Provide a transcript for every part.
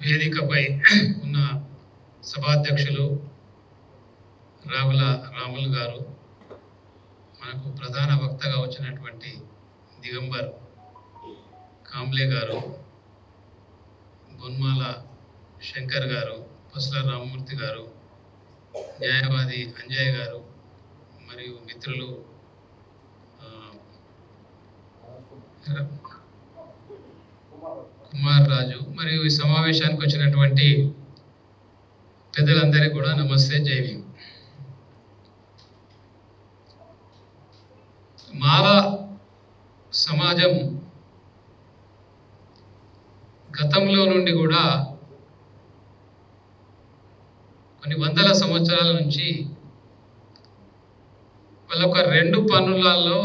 వేదికపై ఉన్న సభాధ్యక్షులు రాములు గారు, మనకు ప్రధాన వక్తగా వచ్చినటువంటి దిగంబర్ కాంబ్లే గారు, బొన్మాల శంకర్ గారు, పసుల రామమూర్తి గారు, న్యాయవాది అంజయ్ గారు మరియు మిత్రులు కుమార్ రాజు మరియు ఈ సమావేశానికి వచ్చినటువంటి పెద్దలందరికీ కూడా నమస్తే, జై భీమ్. మాల సమాజం గతంలో నుండి కూడా కొన్ని వందల సంవత్సరాల నుంచి వాళ్ళొక రెండు పనులలో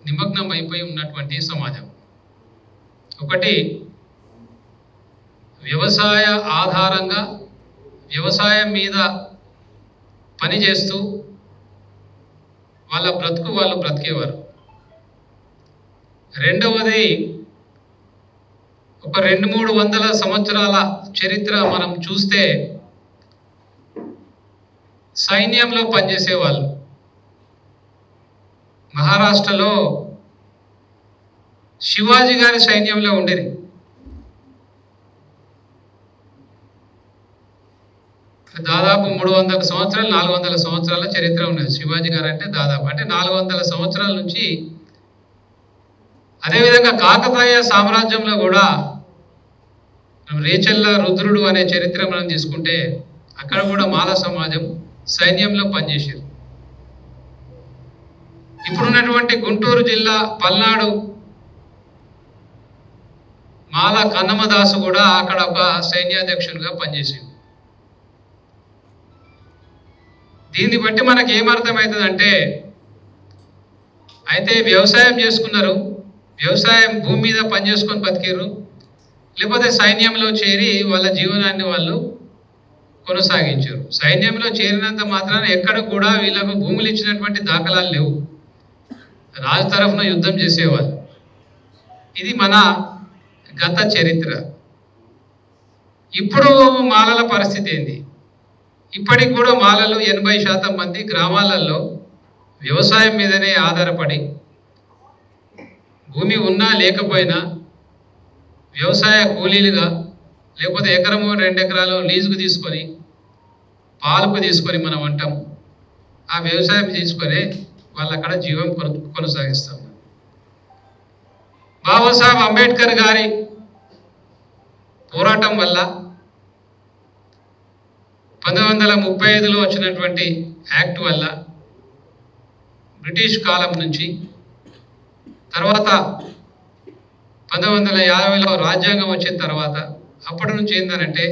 నిమగ్నం అయిపోయి ఉన్నటువంటి సమాజం. ఒకటి వ్యవసాయ ఆధారంగా వ్యవసాయం మీద పనిచేస్తూ వాళ్ళ బ్రతుకు వాళ్ళు బ్రతికేవారు. రెండవది ఒక 200-300 సంవత్సరాల చరిత్ర మనం చూస్తే సైన్యంలో పనిచేసేవాళ్ళు. మహారాష్ట్రలో శివాజీ గారి సైన్యంలో ఉండేది. దాదాపు 300 సంవత్సరాలు 400 సంవత్సరాల చరిత్ర ఉన్నది. శివాజీ గారు అంటే దాదాపు అంటే 400 సంవత్సరాల నుంచి. అదేవిధంగా కాకతాయ సామ్రాజ్యంలో కూడా రేచల్ల రుద్రుడు అనే చరిత్ర మనం తీసుకుంటే అక్కడ కూడా మాల సమాజం సైన్యంలో పనిచేసేది. ఇప్పుడున్నటువంటి గుంటూరు జిల్లా పల్నాడు మాల కన్నమదాసు కూడా అక్కడ ఒక సైన్యాధ్యక్షునిగా పనిచేసింది. దీన్ని బట్టి మనకు ఏమర్థమవుతుందంటే, అయితే వ్యవసాయం చేసుకున్నారు, వ్యవసాయం భూమి మీద పనిచేసుకొని బతికారు, లేకపోతే సైన్యంలో చేరి వాళ్ళ జీవనాన్ని వాళ్ళు కొనసాగించారు. సైన్యంలో చేరినంత మాత్రాన ఎక్కడ కూడా వీళ్ళకు భూములు ఇచ్చినటువంటి దాఖలాలు లేవు. రాజు తరఫున యుద్ధం చేసేవాళ్ళు. ఇది మన గత చరిత్ర. ఇప్పుడు మాలల పరిస్థితి ఏంది? ఇప్పటికి కూడా మాలలు 80% మంది గ్రామాలలో వ్యవసాయం మీదనే ఆధారపడి భూమి ఉన్నా లేకపోయినా వ్యవసాయ కూలీలుగా, లేకపోతే ఎకరము 2 ఎకరాలు లీజుకు తీసుకొని పాలకు తీసుకొని మనం అంటాం, ఆ వ్యవసాయం తీసుకొని వాళ్ళు అక్కడ జీవం కొనసాగిస్తాం. బాబాసాహెబ్ అంబేద్కర్ గారి పోరాటం వల్ల 1935లో వచ్చినటువంటి యాక్ట్ వల్ల బ్రిటిష్ కాలం నుంచి, తర్వాత 1950లో రాజ్యాంగం వచ్చిన తర్వాత అప్పటి నుంచి ఏంటంటే,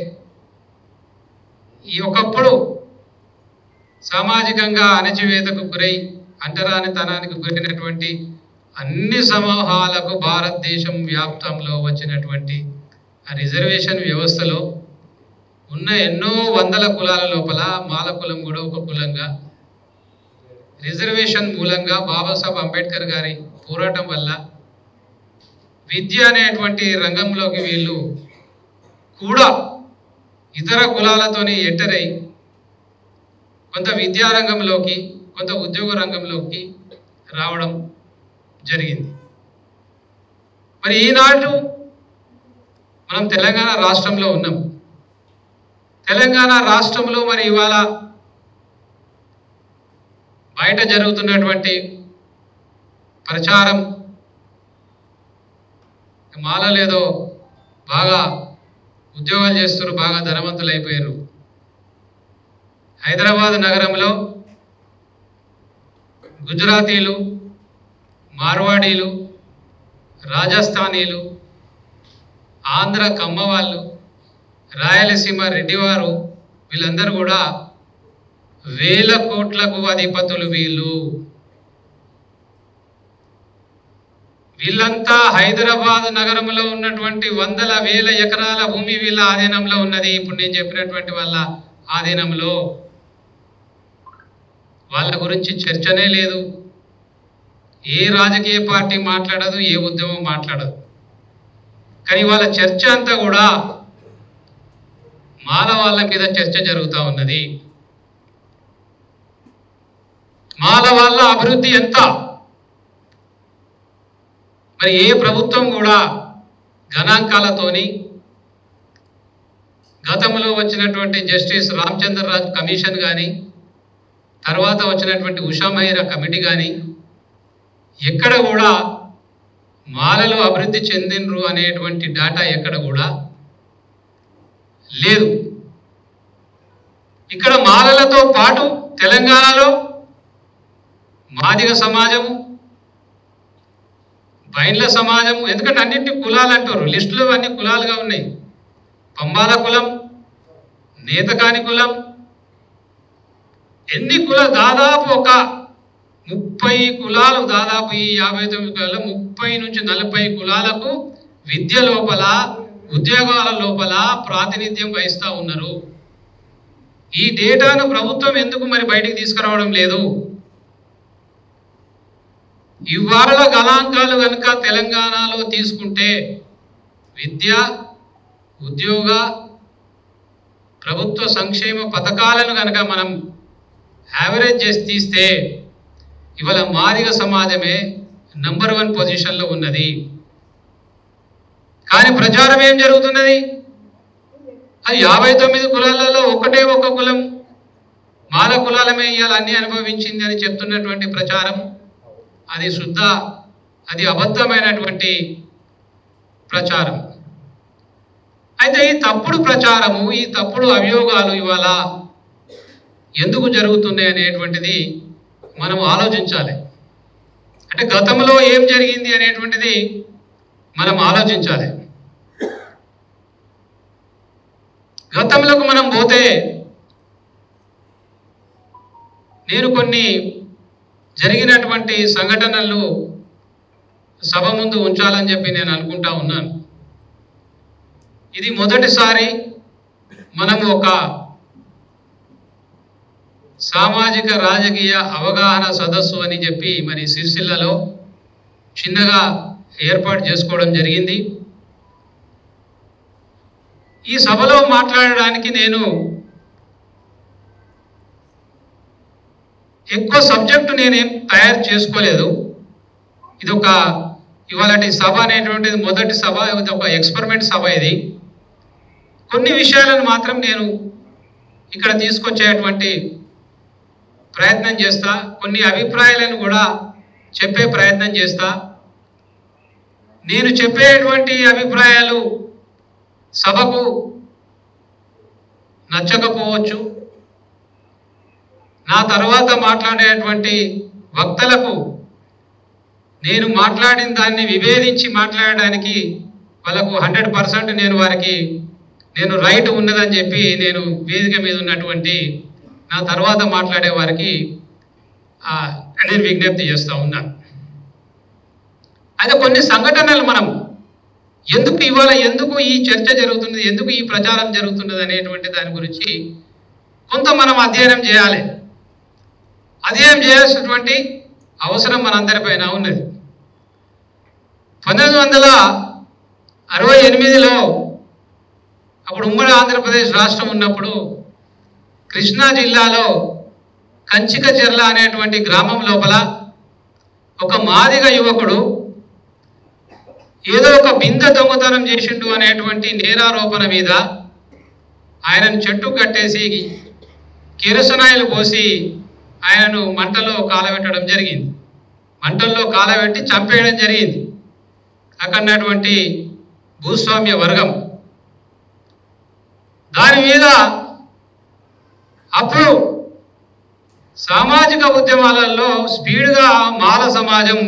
ఈ ఒకప్పుడు సామాజికంగా అణచివేతకు గురై అంటరానితనానికి గురైనటువంటి అన్ని సమూహాలకు భారతదేశం వ్యాప్తంలో వచ్చినటువంటి ఆ రిజర్వేషన్ వ్యవస్థలో ఉన్న ఎన్నో వందల కులాల లోపల మాల కులం కూడా ఒక కులంగా, రిజర్వేషన్ మూలంగా బాబాసాహెబ్ అంబేద్కర్ గారి పోరాటం వల్ల విద్య అనేటువంటి రంగంలోకి వీళ్ళు కూడా ఇతర కులాలతోని ఎంటర్ అయి కొంత విద్యారంగంలోకి, కొంత ఉద్యోగ రంగంలోకి రావడం జరిగింది. మరి ఈనాడు మనం తెలంగాణ రాష్ట్రంలో ఉన్నాం. తెలంగాణ రాష్ట్రంలో మరి ఇవాళ బయట జరుగుతున్నటువంటి ప్రచారం, మాలలు ఏదో బాగా ఉద్యోగాలు చేస్తున్నారు, బాగా ధనవంతులు అయిపోయారు. హైదరాబాద్ నగరంలో గుజరాతీలు, మార్వాడీలు, రాజస్థానీలు, ఆంధ్ర కమ్మవాళ్ళు, రాయలసీమ రెడ్డివారు, వీళ్ళందరూ కూడా వేల కోట్లకు అధిపతులు. వీళ్ళంతా హైదరాబాద్ నగరంలో ఉన్నటువంటి వందల వేల ఎకరాల భూమి వీళ్ళ ఆధీనంలో ఉన్నది. ఇప్పుడు నేను చెప్పినటువంటి వాళ్ళ ఆధీనంలో. వాళ్ళ గురించి చర్చనే లేదు. ఏ రాజకీయ పార్టీ మాట్లాడదు, ఏ ఉద్యమం మాట్లాడదు. కానీ వాళ్ళ చర్చ అంతా కూడా మాల వాళ్ళ మీద చర్చ జరుగుతూ ఉన్నది. మాల వాళ్ళ అభివృద్ధి ఎంత? మరి ఏ ప్రభుత్వం కూడా గణాంకాలతోని గతంలో వచ్చినటువంటి జస్టిస్ రామచంద్రరాజ్ కమిషన్ కానీ తర్వాత వచ్చినటువంటి ఉషా మహిరా కమిటీ కానీ ఎక్కడ కూడా మాలలు అభివృద్ధి చెందినరు అనేటువంటి డాటా ఎక్కడ కూడా లేదు. ఇక్కడ మాలలతో పాటు తెలంగాణలో మాదిగ సమాజము, బైండ్ల సమాజము, ఎందుకంటే అన్నింటినీ కులాలు అంటారు, లిస్టులో అన్ని కులాలుగా ఉన్నాయి. పంబాల కులం, నేతకాని కులం, ఎన్ని కులాలు, దాదాపు ఒక 30 కులాలు, దాదాపు ఈ 59 కులాల్లో 30 నుంచి 40 కులాలకు విద్య లోపల, ఉద్యోగాల లోపల ప్రాతినిధ్యం వహిస్తూ ఉన్నారు. ఈ డేటాను ప్రభుత్వం ఎందుకు మరి బయటికి తీసుకురావడం లేదు? ఇవాళ గణాంకాలు కనుక తెలంగాణలో తీసుకుంటే విద్య, ఉద్యోగ, ప్రభుత్వ సంక్షేమ పథకాలను కనుక మనం యావరేజ్ చేసి తీస్తే ఇవాళ మాదిగ సమాజమే నంబర్ 1 పొజిషన్లో ఉన్నది. కానీ ప్రచారం ఏం జరుగుతున్నది? అది 59 కులాలలో ఒకటే ఒక కులం మాల కులాలమే ఇవాళ అన్ని అనుభవించింది అని చెప్తున్నటువంటి ప్రచారం అది శుద్ధ, అది అబద్ధమైనటువంటి ప్రచారం. అయితే ఈ తప్పుడు ప్రచారము, ఈ తప్పుడు అభియోగాలు ఇవాళ ఎందుకు జరుగుతున్నాయి అనేటువంటిది మనం ఆలోచించాలి. అంటే గతంలో ఏం జరిగింది అనేటువంటిది మనం ఆలోచించాలి. గతంలోకి మనం పోతే నేను కొన్ని జరిగినటువంటి సంఘటనలు సభ ముందు ఉంచాలని చెప్పి నేను అనుకుంటా ఉన్నాను. ఇది మొదటిసారి మనము ఒక సామాజిక రాజకీయ అవగాహన సదస్సు అని చెప్పి మరి సిరిసిల్లలో చిన్నగా ఏర్పాటు చేసుకోవడం జరిగింది. ఈ సభలో మాట్లాడడానికి నేను ఎక్కువ సబ్జెక్టు నేనేం తయారు చేసుకోలేదు. ఇది ఒక ఇవాళటి సభ అనేటువంటిది మొదటి సభ, ఇది ఒక ఎక్స్పెరిమెంట్ సభ. ఇది కొన్ని విషయాలను మాత్రం నేను ఇక్కడ తీసుకొచ్చేటువంటి ప్రయత్నం చేస్తా, కొన్ని అభిప్రాయాలను కూడా చెప్పే ప్రయత్నం చేస్తా. నేను చెప్పేటువంటి అభిప్రాయాలు సభకు నచ్చకపోవచ్చు, నా తర్వాత మాట్లాడేటువంటి వక్తలకు నేను మాట్లాడిన దాన్ని విభేదించి మాట్లాడడానికి వాళ్ళకు 100% నేను రైట్ ఉన్నదని చెప్పి నేను వేదిక మీద ఉన్నటువంటి నా తర్వాత మాట్లాడే వారికి నేను విజ్ఞప్తి చేస్తూ ఉన్నాను. అయితే కొన్ని సంఘటనలు మనం ఎందుకు ఈ చర్చ జరుగుతున్నది, ఎందుకు ఈ ప్రచారం జరుగుతున్నది అనేటువంటి దాని గురించి కొంత మనం అధ్యయనం చేయాలి. అధ్యయనం చేయాల్సినటువంటి అవసరం మనందరిపైన ఉన్నది. 1968లో అప్పుడు ఉమ్మడి ఆంధ్రప్రదేశ్ రాష్ట్రం ఉన్నప్పుడు కృష్ణా జిల్లాలో కంచికచెర్ల అనేటువంటి గ్రామం లోపల ఒక మాదిగ యువకుడు ఏదో ఒక బిందె దొంగతనం చేసిండు అనేటువంటి నేరారోపణ మీద ఆయనను చెట్టు కట్టేసి కిరసనాయిలు పోసి ఆయనను మంటలో కాలబెట్టడం జరిగింది. మంటల్లో కాలబెట్టి చంపేయడం జరిగింది అక్కడున్నటువంటి భూస్వామ్య వర్గం. దాని మీద అప్పుడు సామాజిక ఉద్యమాలలో స్పీడ్గా మాల సమాజం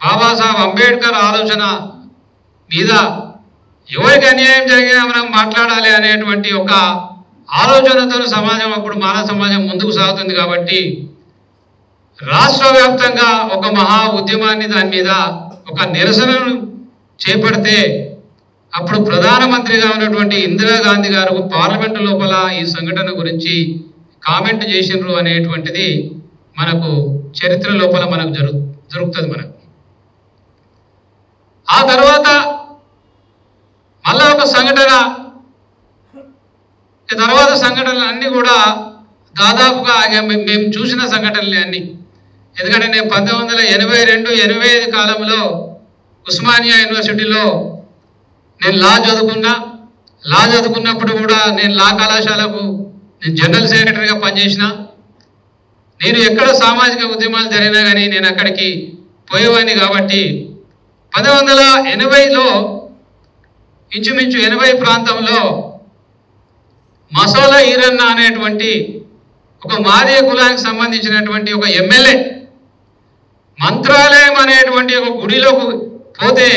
బాబాసాహెబ్ అంబేద్కర్ ఆలోచన మీద ఎవరికి అన్యాయం జరిగినా మనం మాట్లాడాలి అనేటువంటి ఒక ఆలోచనతో సమాజం అప్పుడు మాల సమాజం ముందుకు సాగుతుంది. కాబట్టి రాష్ట్ర వ్యాప్తంగా ఒక మహా ఉద్యమాన్ని దాని మీద ఒక నిరసనను చేపడితే అప్పుడు ప్రధానమంత్రిగా ఉన్నటువంటి ఇందిరాగాంధీ గారు పార్లమెంటు లోపల ఈ సంఘటన గురించి కామెంట్ చేసినారు అనేటువంటిది మనకు చరిత్ర లోపల మనకు దొరుకుతుంది మనకు. ఆ తర్వాత మళ్ళా ఒక సంఘటన తర్వాత సంఘటనలు అన్నీ కూడా దాదాపుగా మేము చూసిన సంఘటనలే అన్నీ. ఎందుకంటే నేను 1982-85 కాలంలో ఉస్మానియా యూనివర్సిటీలో నేను లా చదువుకున్నప్పుడు కూడా నేను లా కళాశాలకు నేను జనరల్ సెక్రటరీగా పనిచేసిన. నేను ఎక్కడ సామాజిక ఉద్యమాలు జరిగినా కానీ నేను అక్కడికి పోయేవాడిని. కాబట్టి 1980లో ఇంచుమించు 80 ప్రాంతంలో మసోలా ఈరన్న అనేటువంటి ఒక మాదిగ కులానికి సంబంధించినటువంటి ఒక ఎమ్మెల్యే మంత్రాలయం అనేటువంటి ఒక గుడిలోకి పోతే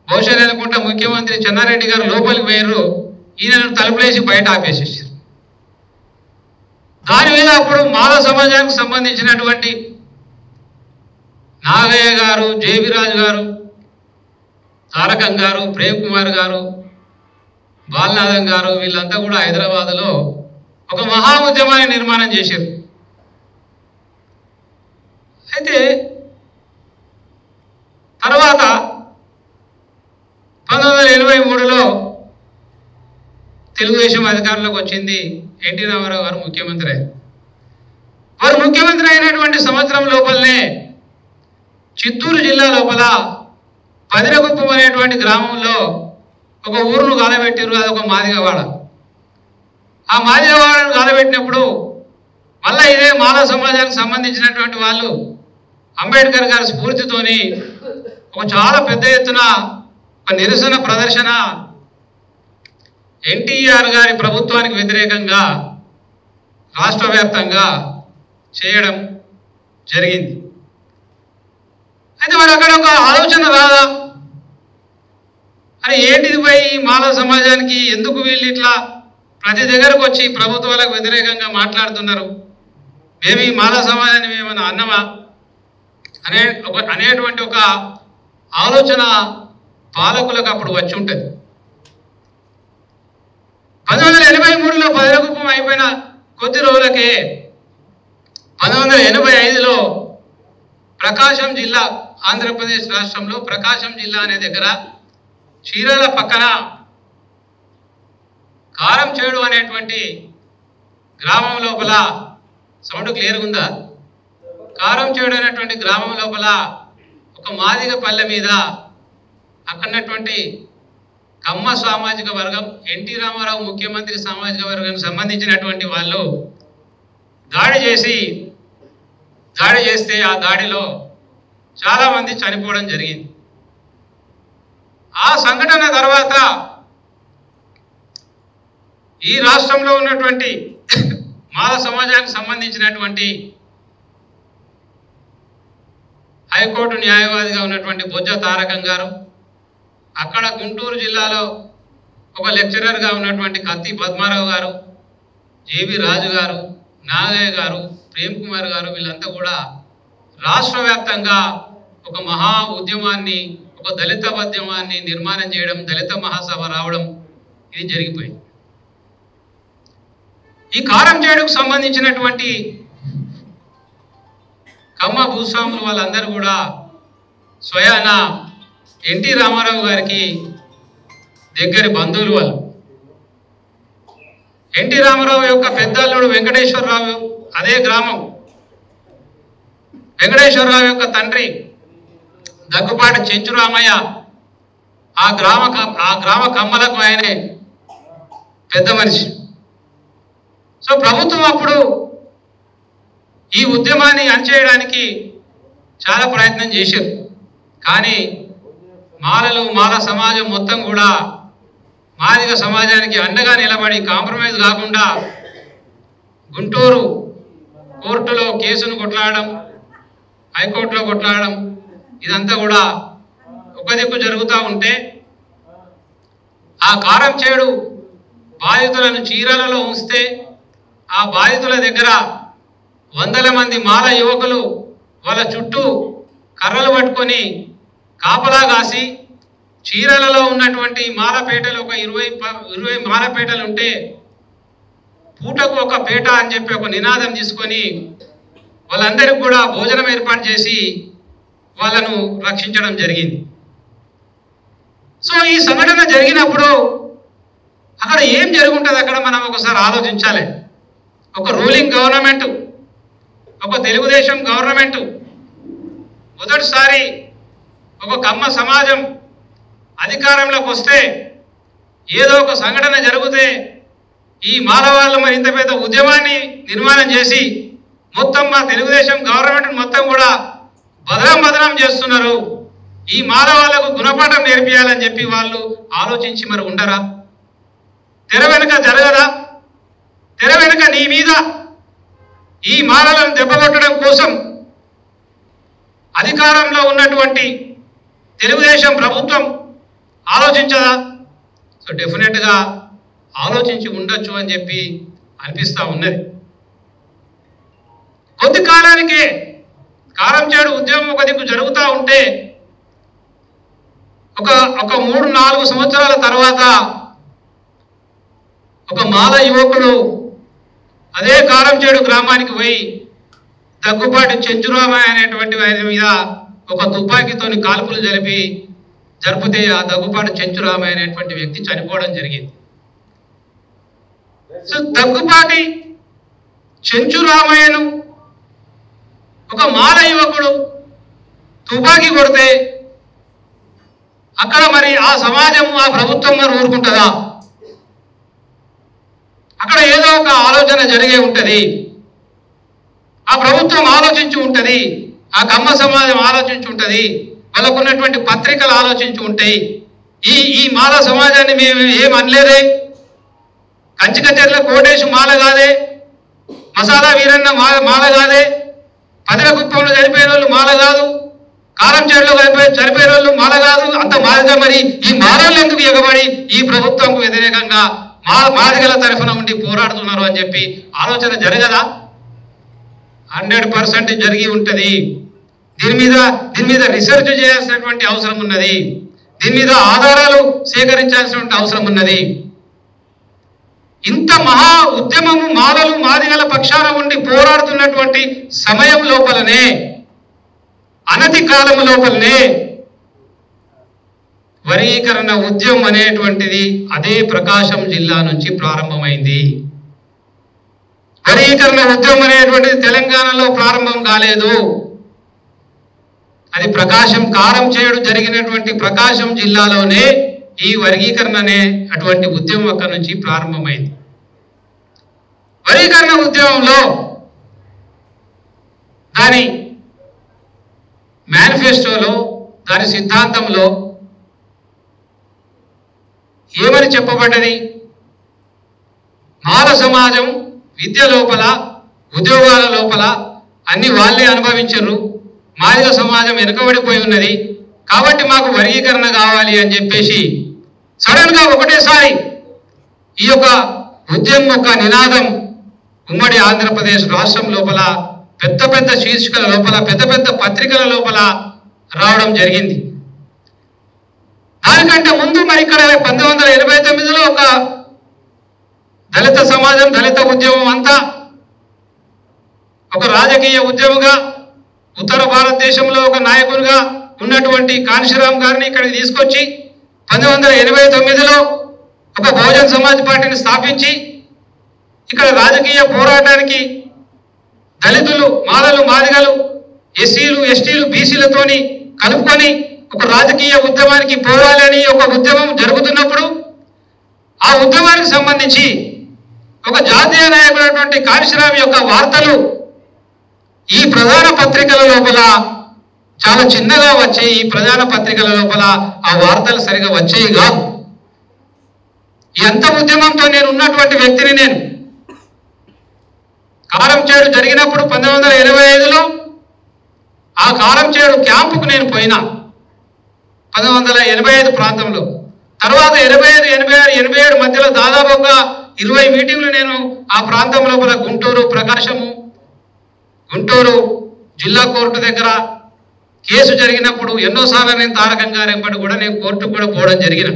బహుశా అనుకుంటా ముఖ్యమంత్రి చెన్నారెడ్డి గారు లోపలికి పోయారు, ఈయనను తలుపులేసి బయట ఆపేసేసారు. దాని మీద అప్పుడు మాల సమాజానికి సంబంధించినటువంటి నాగయ్య గారు, జేబిరాజు గారు, తారకం గారు, ప్రేమ్ కుమార్ గారు, బాలనాథం గారు వీళ్ళంతా కూడా హైదరాబాదులో ఒక మహా ఉద్యమాన్ని నిర్మాణం చేశారు. అయితే తర్వాత 1983లో తెలుగుదేశం అధికారంలోకి వచ్చింది. ఎన్టీ రామారావు గారు ముఖ్యమంత్రి అయ్యారు. వారు ముఖ్యమంత్రి అయినటువంటి సంవత్సరం లోపలనే చిత్తూరు జిల్లా లోపల పదిరగుప్పం అనేటువంటి గ్రామంలో ఒక ఊరును గాలబెట్టారు. అది ఒక మాదిగవాడ. ఆ మాదిగవాడను గాలబెట్టినప్పుడు మళ్ళీ ఇదే మాల సమాజానికి సంబంధించినటువంటి వాళ్ళు అంబేద్కర్ గారి స్ఫూర్తితోని ఒక చాలా పెద్ద ఎత్తున ఒక నిరసన ప్రదర్శన ఎన్టీఆర్ గారి ప్రభుత్వానికి వ్యతిరేకంగా రాష్ట్ర వ్యాప్తంగా చేయడం జరిగింది. అయితే మరి అక్కడ ఒక ఆలోచన రాదా, అరే ఏంటిది పోయి మాల సమాజానికి ఎందుకు వీళ్ళు ఇట్లా ప్రతి దగ్గరకు వచ్చి ప్రభుత్వాలకు వ్యతిరేకంగా మాట్లాడుతున్నారు, మేము ఈ మాల సమాజాన్ని మేమన్నా అన్నమా అనేటువంటి ఒక ఆలోచన పాలకులకు అప్పుడు వచ్చి ఉంటుంది. 1983లో పదిరగుప్పం అయిపోయిన కొద్ది రోజులకే 1985లో ప్రకాశం జిల్లా, ఆంధ్రప్రదేశ్ రాష్ట్రంలో ప్రకాశం జిల్లా అనే దగ్గర చీరాల పక్కన కారంచేడు అనేటువంటి గ్రామం లోపల, సౌండ్ క్లియర్గా ఉందా? కారంచేడు అనేటువంటి గ్రామం లోపల ఒక మాదిగ పల్లె మీద అక్కడటువంటి కమ్మ సామాజిక వర్గం, ఎన్టీ రామారావు ముఖ్యమంత్రి సామాజిక వర్గానికి సంబంధించినటువంటి వాళ్ళు దాడి చేస్తే ఆ దాడిలో చాలామంది చనిపోవడం జరిగింది. ఆ సంఘటన తర్వాత ఈ రాష్ట్రంలో ఉన్నటువంటి మాల సమాజానికి సంబంధించినటువంటి హైకోర్టు న్యాయవాదిగా ఉన్నటువంటి బొజ్జ తారకం గారు, అక్కడ గుంటూరు జిల్లాలో ఒక లెక్చరర్గా ఉన్నటువంటి కత్తి పద్మారావు గారు, జేబీ రాజు గారు, నాగయ్య గారు, ప్రేమ్ కుమార్ గారు వీళ్ళంతా కూడా రాష్ట్ర వ్యాప్తంగా ఒక మహా ఉద్యమాన్ని, ఒక దళిత ఉద్యమాన్ని నిర్మాణం చేయడం, దళిత మహాసభ రావడం ఇది జరిగిపోయింది. ఈ కారంచేడుకు సంబంధించినటువంటి కమ్మ భూస్వాములు వాళ్ళందరూ కూడా స్వయాన ఎన్టీ రామారావు గారికి దగ్గరి బంధువులు వాళ్ళు. ఎన్టీ రామారావు యొక్క పెద్దల్లుడు వెంకటేశ్వరరావు అదే గ్రామం, వెంకటేశ్వరరావు యొక్క తండ్రి దగ్గుపాటి చెంచురామయ్య ఆ గ్రామ కమ్మలకు ఆయనే పెద్ద మనిషి. సో ప్రభుత్వం అప్పుడు ఈ ఉద్యమాన్ని అణచేయడానికి చాలా ప్రయత్నం చేశారు. కానీ మాల సమాజం మొత్తం కూడా మాదిగ సమాజానికి అండగా నిలబడి కాంప్రమైజ్ కాకుండా గుంటూరు కోర్టులో కేసును కొట్లాడడం, హైకోర్టులో కొట్లాడడం ఇదంతా కూడా ఒక దిక్కు జరుగుతూ ఉంటే, ఆ కారంచేడు బాధితులను చీరాలలో ఉంచితే ఆ బాధితుల దగ్గర వందల మంది మాల యువకులు వాళ్ళ చుట్టూ కర్రలు పట్టుకొని కాపలా కాసి, చీరాలలో ఉన్నటువంటి మాలపేటలు ఒక 20 మాలపేటలు ఉంటే పూటకు ఒక పేట అని చెప్పి ఒక నినాదం తీసుకొని వాళ్ళందరికీ కూడా భోజనం ఏర్పాటు చేసి వాళ్ళను రక్షించడం జరిగింది. సో ఈ సంఘటన జరిగినప్పుడు అక్కడ ఏం జరుగుంటుంది? అక్కడ మనం ఒకసారి ఆలోచించాలి. ఒక రూలింగ్ గవర్నమెంట్, ఒక తెలుగుదేశం గవర్నమెంట్ మొదటిసారి ఒక కమ్మ సమాజం అధికారంలోకి వస్తే ఏదో ఒక సంఘటన జరిగితే ఈ మాలవాళ్ళు మరి ఇంత పెద్ద ఉద్యమాన్ని నిర్మాణం చేసి మొత్తం మా తెలుగుదేశం గవర్నమెంట్ మొత్తం కూడా బదనం చేస్తున్నారు. ఈ మాలవాళ్ళకు గుణపాఠం నేర్పియాలని చెప్పి వాళ్ళు ఆలోచించి మరి ఉండరా? తెర వెనుక జరగదా? తెర వెనుక నీ మీద ఈ మాలలను దెబ్బకొట్టడం కోసం అధికారంలో ఉన్నటువంటి తెలుగుదేశం ప్రభుత్వం ఆలోచించదా? సో డెఫినెట్గా ఆలోచించి ఉండొచ్చు అని చెప్పి అనిపిస్తూ ఉన్నది. కొద్ది కాలానికే కారంచేడు ఉద్యమం ఒక దిక్కు జరుగుతూ ఉంటే ఒక 3-4 సంవత్సరాల తర్వాత ఒక మాల యువకుడు అదే కారంచేడు గ్రామానికి పోయి దగ్గుపాటి చెంచురామయ్య అనేటువంటి ఆయన మీద ఒక తుపాకీతోని కాల్పులు జరిపితే ఆ దగ్గుపాటి చెంచురామయ్య అనేటువంటి వ్యక్తి చనిపోవడం జరిగింది. సో దగ్గుపాటి చెంచురామయ్యను ఒక మాల యువకుడు తుపాకీ కొడితే అక్కడ మరి ఆ సమాజం, ఆ ప్రభుత్వం మరి ఊరుకుంటుందా? అక్కడ ఏదో ఒక ఆలోచన జరిగే ఉంటుంది. ఆ ప్రభుత్వం ఆలోచించి ఉంటుంది, ఆ కమ్మ సమాజం ఆలోచించి ఉంటుంది, వాళ్ళకు ఉన్నటువంటి పత్రికలు ఆలోచించి ఉంటాయి. ఈ మాల సమాజాన్ని మేము ఏం అనలేదే, కంచికచెర్ల కోటేశు మాల కాదే, మసాలా వీరన్న మాల కాదే, పదిలకుప్పంలో చనిపోయిన వాళ్ళు మాల కాదు, కారంచేడులో చనిపోయిన వాళ్ళు మాల కాదు, అంత మాదిగా మరి ఈ మాలలు ఎందుకు ఎగబడి ఈ ప్రభుత్వంకు వ్యతిరేకంగా మాదిగల తరఫున ఉండి పోరాడుతున్నారు అని చెప్పి ఆలోచన జరగదా? 100% జరిగి ఉంటుంది. దీని మీద రీసెర్చ్ చేయాల్సినటువంటి అవసరం ఉన్నది. దీని మీద ఆధారాలు సేకరించాల్సినటువంటి అవసరం ఉన్నది. ఇంత మహా ఉద్యమము మాలలు మాదిగల పక్షాన ఉండి పోరాడుతున్నటువంటి సమయం లోపలనే, అనతి కాలం లోపలనే వర్గీకరణ ఉద్యమం అనేటువంటిది అదే ప్రకాశం జిల్లా నుంచి ప్రారంభమైంది. వర్గీకరణ ఉద్యమం అనేటువంటిది తెలంగాణలో ప్రారంభం కాలేదు. అది కారంచేడు జరిగినటువంటి ప్రకాశం జిల్లాలోనే ఈ వర్గీకరణ అనే అటువంటి ఉద్యమం అక్కడి నుంచి ప్రారంభమైంది. వర్గీకరణ ఉద్యమంలో దాని మేనిఫెస్టోలో, దాని సిద్ధాంతంలో ఏమని చెప్పబడ్డది? మాల సమాజం విద్య లోపల, ఉద్యోగాల లోపల అన్ని వాళ్ళే అనుభవించరు, మాదిగ సమాజం వెనుకబడిపోయి ఉన్నది, కాబట్టి మాకు వర్గీకరణ కావాలి అని చెప్పేసి సడన్గా ఒకటేసారి ఈ యొక్క ఉద్యమం యొక్క నినాదం ఉమ్మడి ఆంధ్రప్రదేశ్ రాష్ట్రం లోపల పెద్ద శీర్షికల లోపల, పెద్ద పత్రికల లోపల రావడం జరిగింది. దానికంటే ముందు మరి ఇక్కడ 1989లో ఒక దళిత సమాజం, దళిత ఉద్యమం అంతా ఒక రాజకీయ ఉద్యమంగా, ఉత్తర భారతదేశంలో ఒక నాయకునిగా ఉన్నటువంటి కాన్షీరామ్ గారిని ఇక్కడికి తీసుకొచ్చి 1989లో ఒక బహుజన్ సమాజ్ పార్టీని స్థాపించి ఇక్కడ రాజకీయ పోరాటానికి దళితులు, మాలలు, మాదిగలు, ఎస్సీలు, ఎస్టీలు, బీసీలతోని కలుపుకొని ఒక రాజకీయ ఉద్యమానికి పోవాలని ఒక ఉద్యమం జరుగుతున్నప్పుడు ఆ ఉద్యమానికి సంబంధించి ఒక జాతీయ నాయకుడైనటువంటి కాన్షీరామ్ యొక్క వార్తలు ఈ ప్రధాన పత్రికల లోపల చాలా చిన్నగా వచ్చే, ఈ ప్రధాన పత్రికల లోపల ఆ వార్తలు సరిగా వచ్చేవి కాదు. ఎంత ఉద్యమంతో నేను ఉన్నటువంటి వ్యక్తిని నేను. కారంచేడు జరిగినప్పుడు 1985లో ఆ కారంచేడు క్యాంపుకు నేను పోయినా 1985 ప్రాంతంలో. తర్వాత 85, 86, 87 మధ్యలో దాదాపు ఒక 20 మీటింగ్లు నేను ఆ ప్రాంతం లోపల గుంటూరు జిల్లా కోర్టు దగ్గర కేసు జరిగినప్పుడు ఎన్నోసార్లు నేను తారకం గారు ఎంబడి కూడా నేను కోర్టుకు కూడా పోవడం జరిగిన.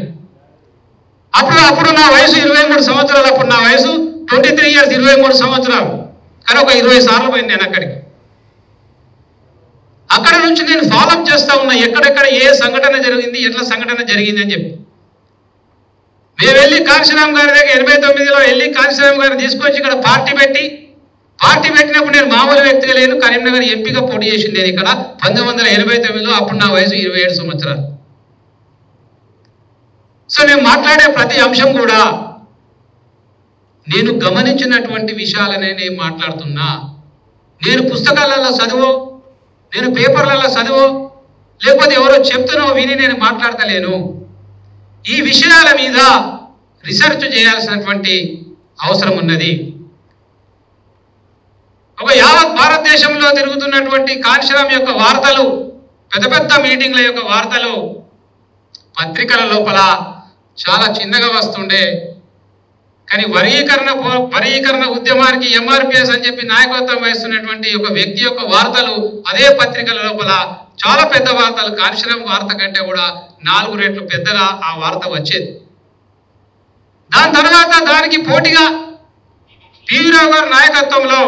అప్పుడు నా వయసు 23 సంవత్సరాలు. అప్పుడు నా వయసు 23 years, 23 సంవత్సరాలు. కానీ ఒక 20 సార్లు పోయింది నేను అక్కడికి. అక్కడ నుంచి నేను ఫాలోఅప్ చేస్తా ఉన్నా, ఎక్కడెక్కడ ఏ సంఘటన జరిగింది, ఎట్లా సంఘటన జరిగింది అని చెప్పి. మేము వెళ్ళి కాంశీరామ్ గారి దగ్గర 89లో వెళ్ళి కాంశీరామ్ గారిని తీసుకొచ్చి ఇక్కడ పార్టీ పెట్టినప్పుడు నేను మామూలు వ్యక్తిగా లేను. కరీంనగర్ ఎంపీగా పోటీ చేసింది నేను ఇక్కడ 1989లో. అప్పుడు నా వయసు 27 సంవత్సరాలు. సో నేను మాట్లాడే ప్రతి అంశం కూడా నేను గమనించినటువంటి విషయాలనే నేను మాట్లాడుతున్నా. నేను పుస్తకాలలో చదువు, నేను పేపర్లలో చదువు, లేకపోతే ఎవరో చెప్తానో విని నేను మాట్లాడతలేను. ఈ విషయాల మీద రీసెర్చ్ చేయాల్సినటువంటి అవసరం ఉన్నది. ఒక యావత్ భారతదేశంలో తిరుగుతున్నటువంటి కాంశీరామ్ యొక్క వార్తలు, పెద్ద పెద్ద మీటింగ్ల యొక్క వార్తలు పత్రికల లోపల చాలా చిన్నగా వస్తుండే. కానీ వర్గీకరణ ఉద్యమానికి ఎంఆర్పిఎస్ అని చెప్పి నాయకత్వం వహిస్తున్నటువంటి ఒక వ్యక్తి యొక్క వార్తలు అదే పత్రికల లోపల చాలా పెద్ద వార్తలు, కాంశీరామ్ వార్త కంటే కూడా 4 రెట్లు పెద్దగా ఆ వార్త వచ్చేది. దాని తర్వాత దానికి పోటీగా పివి రావు గారి నాయకత్వంలో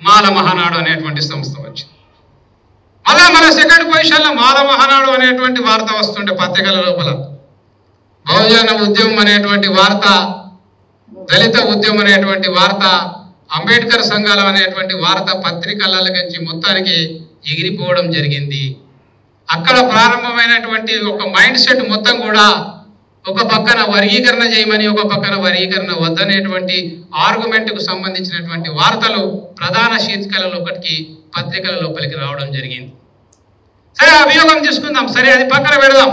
మాల మహానాడు అనేటువంటి సంస్థ వచ్చింది. మళ్ళా మన సెకండ్ పొజిషన్లో మాల మహానాడు అనేటువంటి వార్త వస్తుండే పత్రికల లోపల. బహుజన ఉద్యమం అనేటువంటి వార్త, దళిత ఉద్యమం అనేటువంటి వార్త, అంబేద్కర్ సంఘాలు అనేటువంటి వార్త పత్రికలకి మొత్తానికి ఎగిరిపోవడం జరిగింది. అక్కడ ప్రారంభమైనటువంటి ఒక మైండ్ సెట్ మొత్తం కూడా ఒక పక్కన వర్గీకరణ చేయమని, ఒక పక్కన వర్గీకరణ వద్దనేటువంటి ఆర్గ్యుమెంట్కు సంబంధించినటువంటి వార్తలు ప్రధాన శీర్షికలలో ఒకటికి పత్రికల లోపలికి రావడం జరిగింది. సరే, అభియోగం తీసుకుందాం. సరే, అది పక్కన పెడదాం.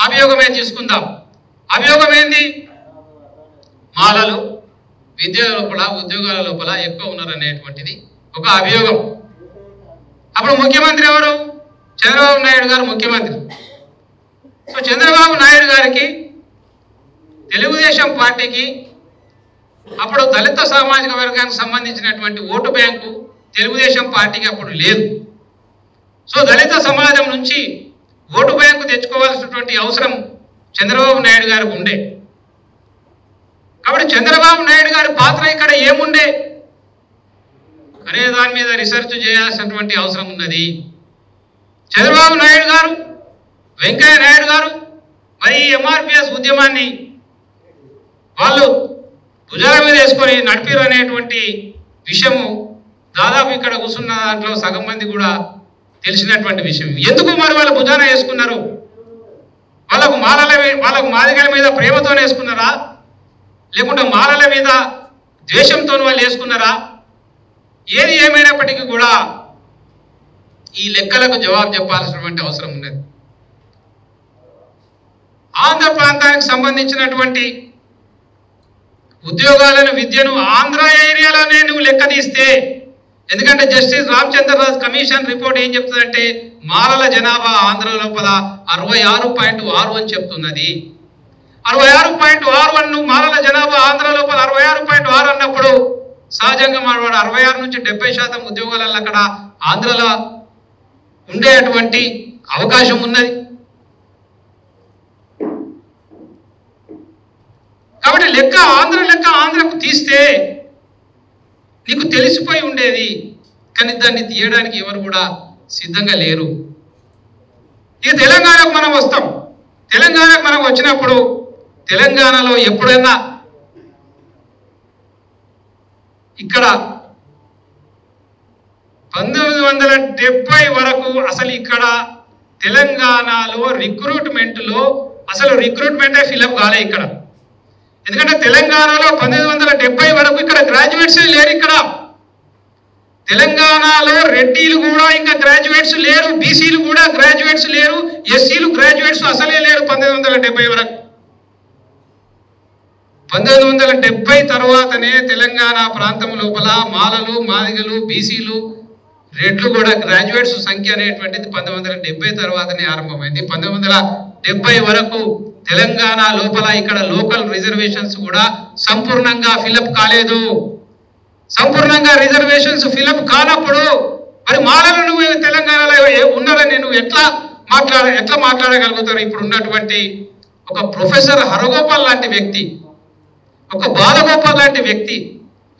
అభియోగమే తీసుకుందాం. అభియోగం ఏంది? మాలలు విద్య లోపల, ఉద్యోగాల లోపల ఎక్కువ ఉన్నారు అనేటువంటిది ఒక అభియోగం. అప్పుడు ముఖ్యమంత్రి ఎవరు? చంద్రబాబు నాయుడు గారు ముఖ్యమంత్రి. సో చంద్రబాబు నాయుడు గారికి, తెలుగుదేశం పార్టీకి అప్పుడు దళిత సామాజిక వర్గానికి సంబంధించినటువంటి ఓటు బ్యాంకు తెలుగుదేశం పార్టీకి అప్పుడు లేదు. సో దళిత సమాజం నుంచి ఓటు బ్యాంకు తెచ్చుకోవాల్సినటువంటి అవసరం చంద్రబాబు నాయుడు గారికి ఉండే. కాబట్టి చంద్రబాబు నాయుడు గారి పాత్ర ఇక్కడ ఏముండే అనే దాని మీద రీసెర్చ్ చేయాల్సినటువంటి అవసరం ఉన్నది. చంద్రబాబు నాయుడు గారు, వెంకయ్య నాయుడు గారు మరి ఎంఆర్పిఎస్ ఉద్యమాన్ని వాళ్ళు భుజాల మీద వేసుకొని నడిపిరు అనేటువంటి విషయము దాదాపు ఇక్కడ కూర్చున్న దాంట్లో సగం మంది కూడా తెలిసినటువంటి విషయం. ఎందుకు మరి వాళ్ళు భుజాన వేసుకున్నారు? వాళ్ళకు మాదిగల మీద ప్రేమతో వేసుకున్నారా, లేకుంటే మాలల మీద ద్వేషంతో వాళ్ళు వేసుకున్నారా? ఏది ఏమైనప్పటికీ కూడా ఈ లెక్కలకు జవాబు చెప్పాల్సినటువంటి అవసరం ఉన్నది. ఆంధ్ర ప్రాంతానికి సంబంధించినటువంటి ఉద్యోగాలను, విద్యను ఆంధ్ర ఏరియాలోనే నువ్వు లెక్క తీస్తే, ఎందుకంటే జస్టిస్ రామచంద్రరాజ్ కమిషన్ రిపోర్ట్ ఏం చెప్తుందంటే మాలల జనాభా ఆంధ్ర లోపల 66.6 అని చెప్తున్నది. 66.61 మాలల జనాభా ఆంధ్ర లోపల 66.6 అన్నప్పుడు సహజంగా మనవాడు 66 నుంచి 70% ఉద్యోగాలలో అక్కడ ఆంధ్రలో ఉండేటువంటి అవకాశం ఉన్నది. కాబట్టి ఆంధ్రకు తీస్తే నీకు తెలిసిపోయి ఉండేది. కానీ దాన్ని తీయడానికి ఎవరు కూడా సిద్ధంగా లేరు. ఇక తెలంగాణకు మనం వస్తాం. తెలంగాణకు మనం వచ్చినప్పుడు తెలంగాణలో ఎప్పుడైనా ఇక్కడ 1970 వరకు అసలు ఇక్కడ తెలంగాణలో రిక్రూట్మెంట్లో అసలు రిక్రూట్మెంటే ఫిలప్ కాలే ఇక్కడ. ఎందుకంటే తెలంగాణలో 1970 వరకు ఇక్కడ గ్రాడ్యుయేట్స్ లేరు. ఇక్కడ తెలంగాణలో రెడ్డిలు కూడా ఇంకా గ్రాడ్యుయేట్స్ లేరు, బీసీలు కూడా గ్రాడ్యుయేట్స్ లేరు, ఎస్సీలు గ్రాడ్యుయేట్స్ అసలే లేరు 1970 వరకు. 1970 తర్వాతనే తెలంగాణ ప్రాంతం లోపల మాలలు, మాదిగలు, బీసీలు, రెడ్లు కూడా గ్రాడ్యుయేట్స్ సంఖ్య అనేటువంటిది 1970 తర్వాతనే ఆరంభమైంది. 1970 వరకు తెలంగాణ లోపల ఇక్కడ లోకల్ రిజర్వేషన్స్ కూడా సంపూర్ణంగా ఫిలప్ కాలేదు. సంపూర్ణంగా రిజర్వేషన్స్ ఫిలప్ కానప్పుడు మరి మాలలు నువ్వు తెలంగాణలో ఉన్నారని నువ్వు ఎట్లా మాట్లాడగలుగుతారు? ఇప్పుడు ఉన్నటువంటి ఒక ప్రొఫెసర్ హరగోపాల్ లాంటి వ్యక్తి, ఒక బాలగోపాల్ లాంటి వ్యక్తి,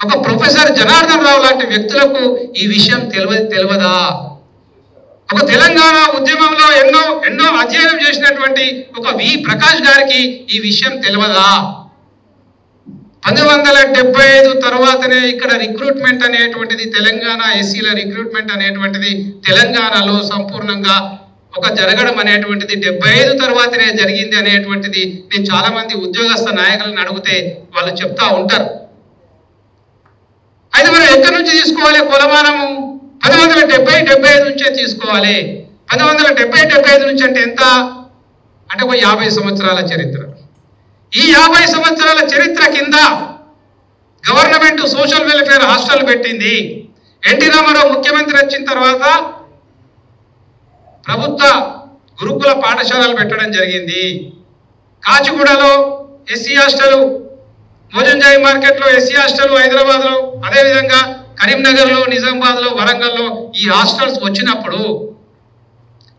ఒక ప్రొఫెసర్ జనార్దన్ రావు లాంటి వ్యక్తులకు ఈ విషయం తెలియదా? ఒక తెలంగాణ ఉద్యమంలో ఎన్నో అధ్యయనం చేసినటువంటి ఒక వి ప్రకాష్ గారికి ఈ విషయం తెలియదా? 1975 తర్వాతనే ఇక్కడ రిక్రూట్మెంట్ అనేటువంటిది తెలంగాణ ఎస్సీల రిక్రూట్మెంట్ అనేటువంటిది తెలంగాణలో సంపూర్ణంగా ఒక జరగడం అనేటువంటిది 75 తర్వాతనే జరిగింది అనేటువంటిది నేను చాలా మంది ఉద్యోగస్థ నాయకులను అడిగితే వాళ్ళు చెప్తా ఉంటారు. అయితే మనం ఎక్కడి నుంచి తీసుకోవాలి కొలమానము? 1970-75 నుంచే తీసుకోవాలి. 1970-75 నుంచి అంటే ఎంత అంటే ఒక 50 సంవత్సరాల చరిత్ర. ఈ 50 సంవత్సరాల చరిత్ర కింద గవర్నమెంట్ సోషల్ వెల్ఫేర్ హాస్టల్ పెట్టింది. ఎన్టీ రామారావు ముఖ్యమంత్రి వచ్చిన తర్వాత ప్రభుత్వ గురుకుల పాఠశాలలు పెట్టడం జరిగింది. కాచిగూడలో ఎస్సీ హాస్టల్, మోజంజాయి మార్కెట్లో ఎస్సీ హాస్టల్, హైదరాబాద్లో, అదేవిధంగా కరీంనగర్లో, నిజామాబాద్లో, వరంగల్లో ఈ హాస్టల్స్ వచ్చినప్పుడు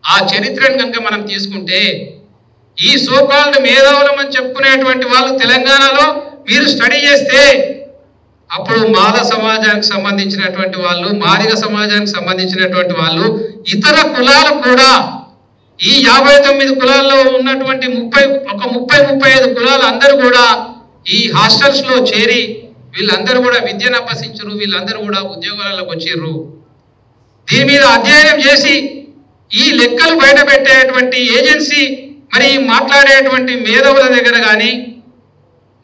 ఆ చరిత్రను కనుక మనం తీసుకుంటే ఈ సోకాల్డ్ మేధావులం అని చెప్పుకునేటువంటి వాళ్ళు తెలంగాణలో మీరు స్టడీ చేస్తే అప్పుడు మాల సమాజానికి సంబంధించినటువంటి వాళ్ళు, మాదిగ సమాజానికి సంబంధించినటువంటి వాళ్ళు, ఇతర కులాలు కూడా ఈ 59 కులాల్లో ఉన్నటువంటి 30-35 కులాలు అందరూ కూడా ఈ హాస్టల్స్ లో చేరి వీళ్ళందరూ కూడా విద్యను అభ్యసించరు, వీళ్ళందరూ కూడా ఉద్యోగాలకు వచ్చారు. దీని మీద అధ్యయనం చేసి ఈ లెక్కలు బయట పెట్టేటువంటి ఏజెన్సీ మరి మాట్లాడేటువంటి మేధావుల దగ్గర కానీ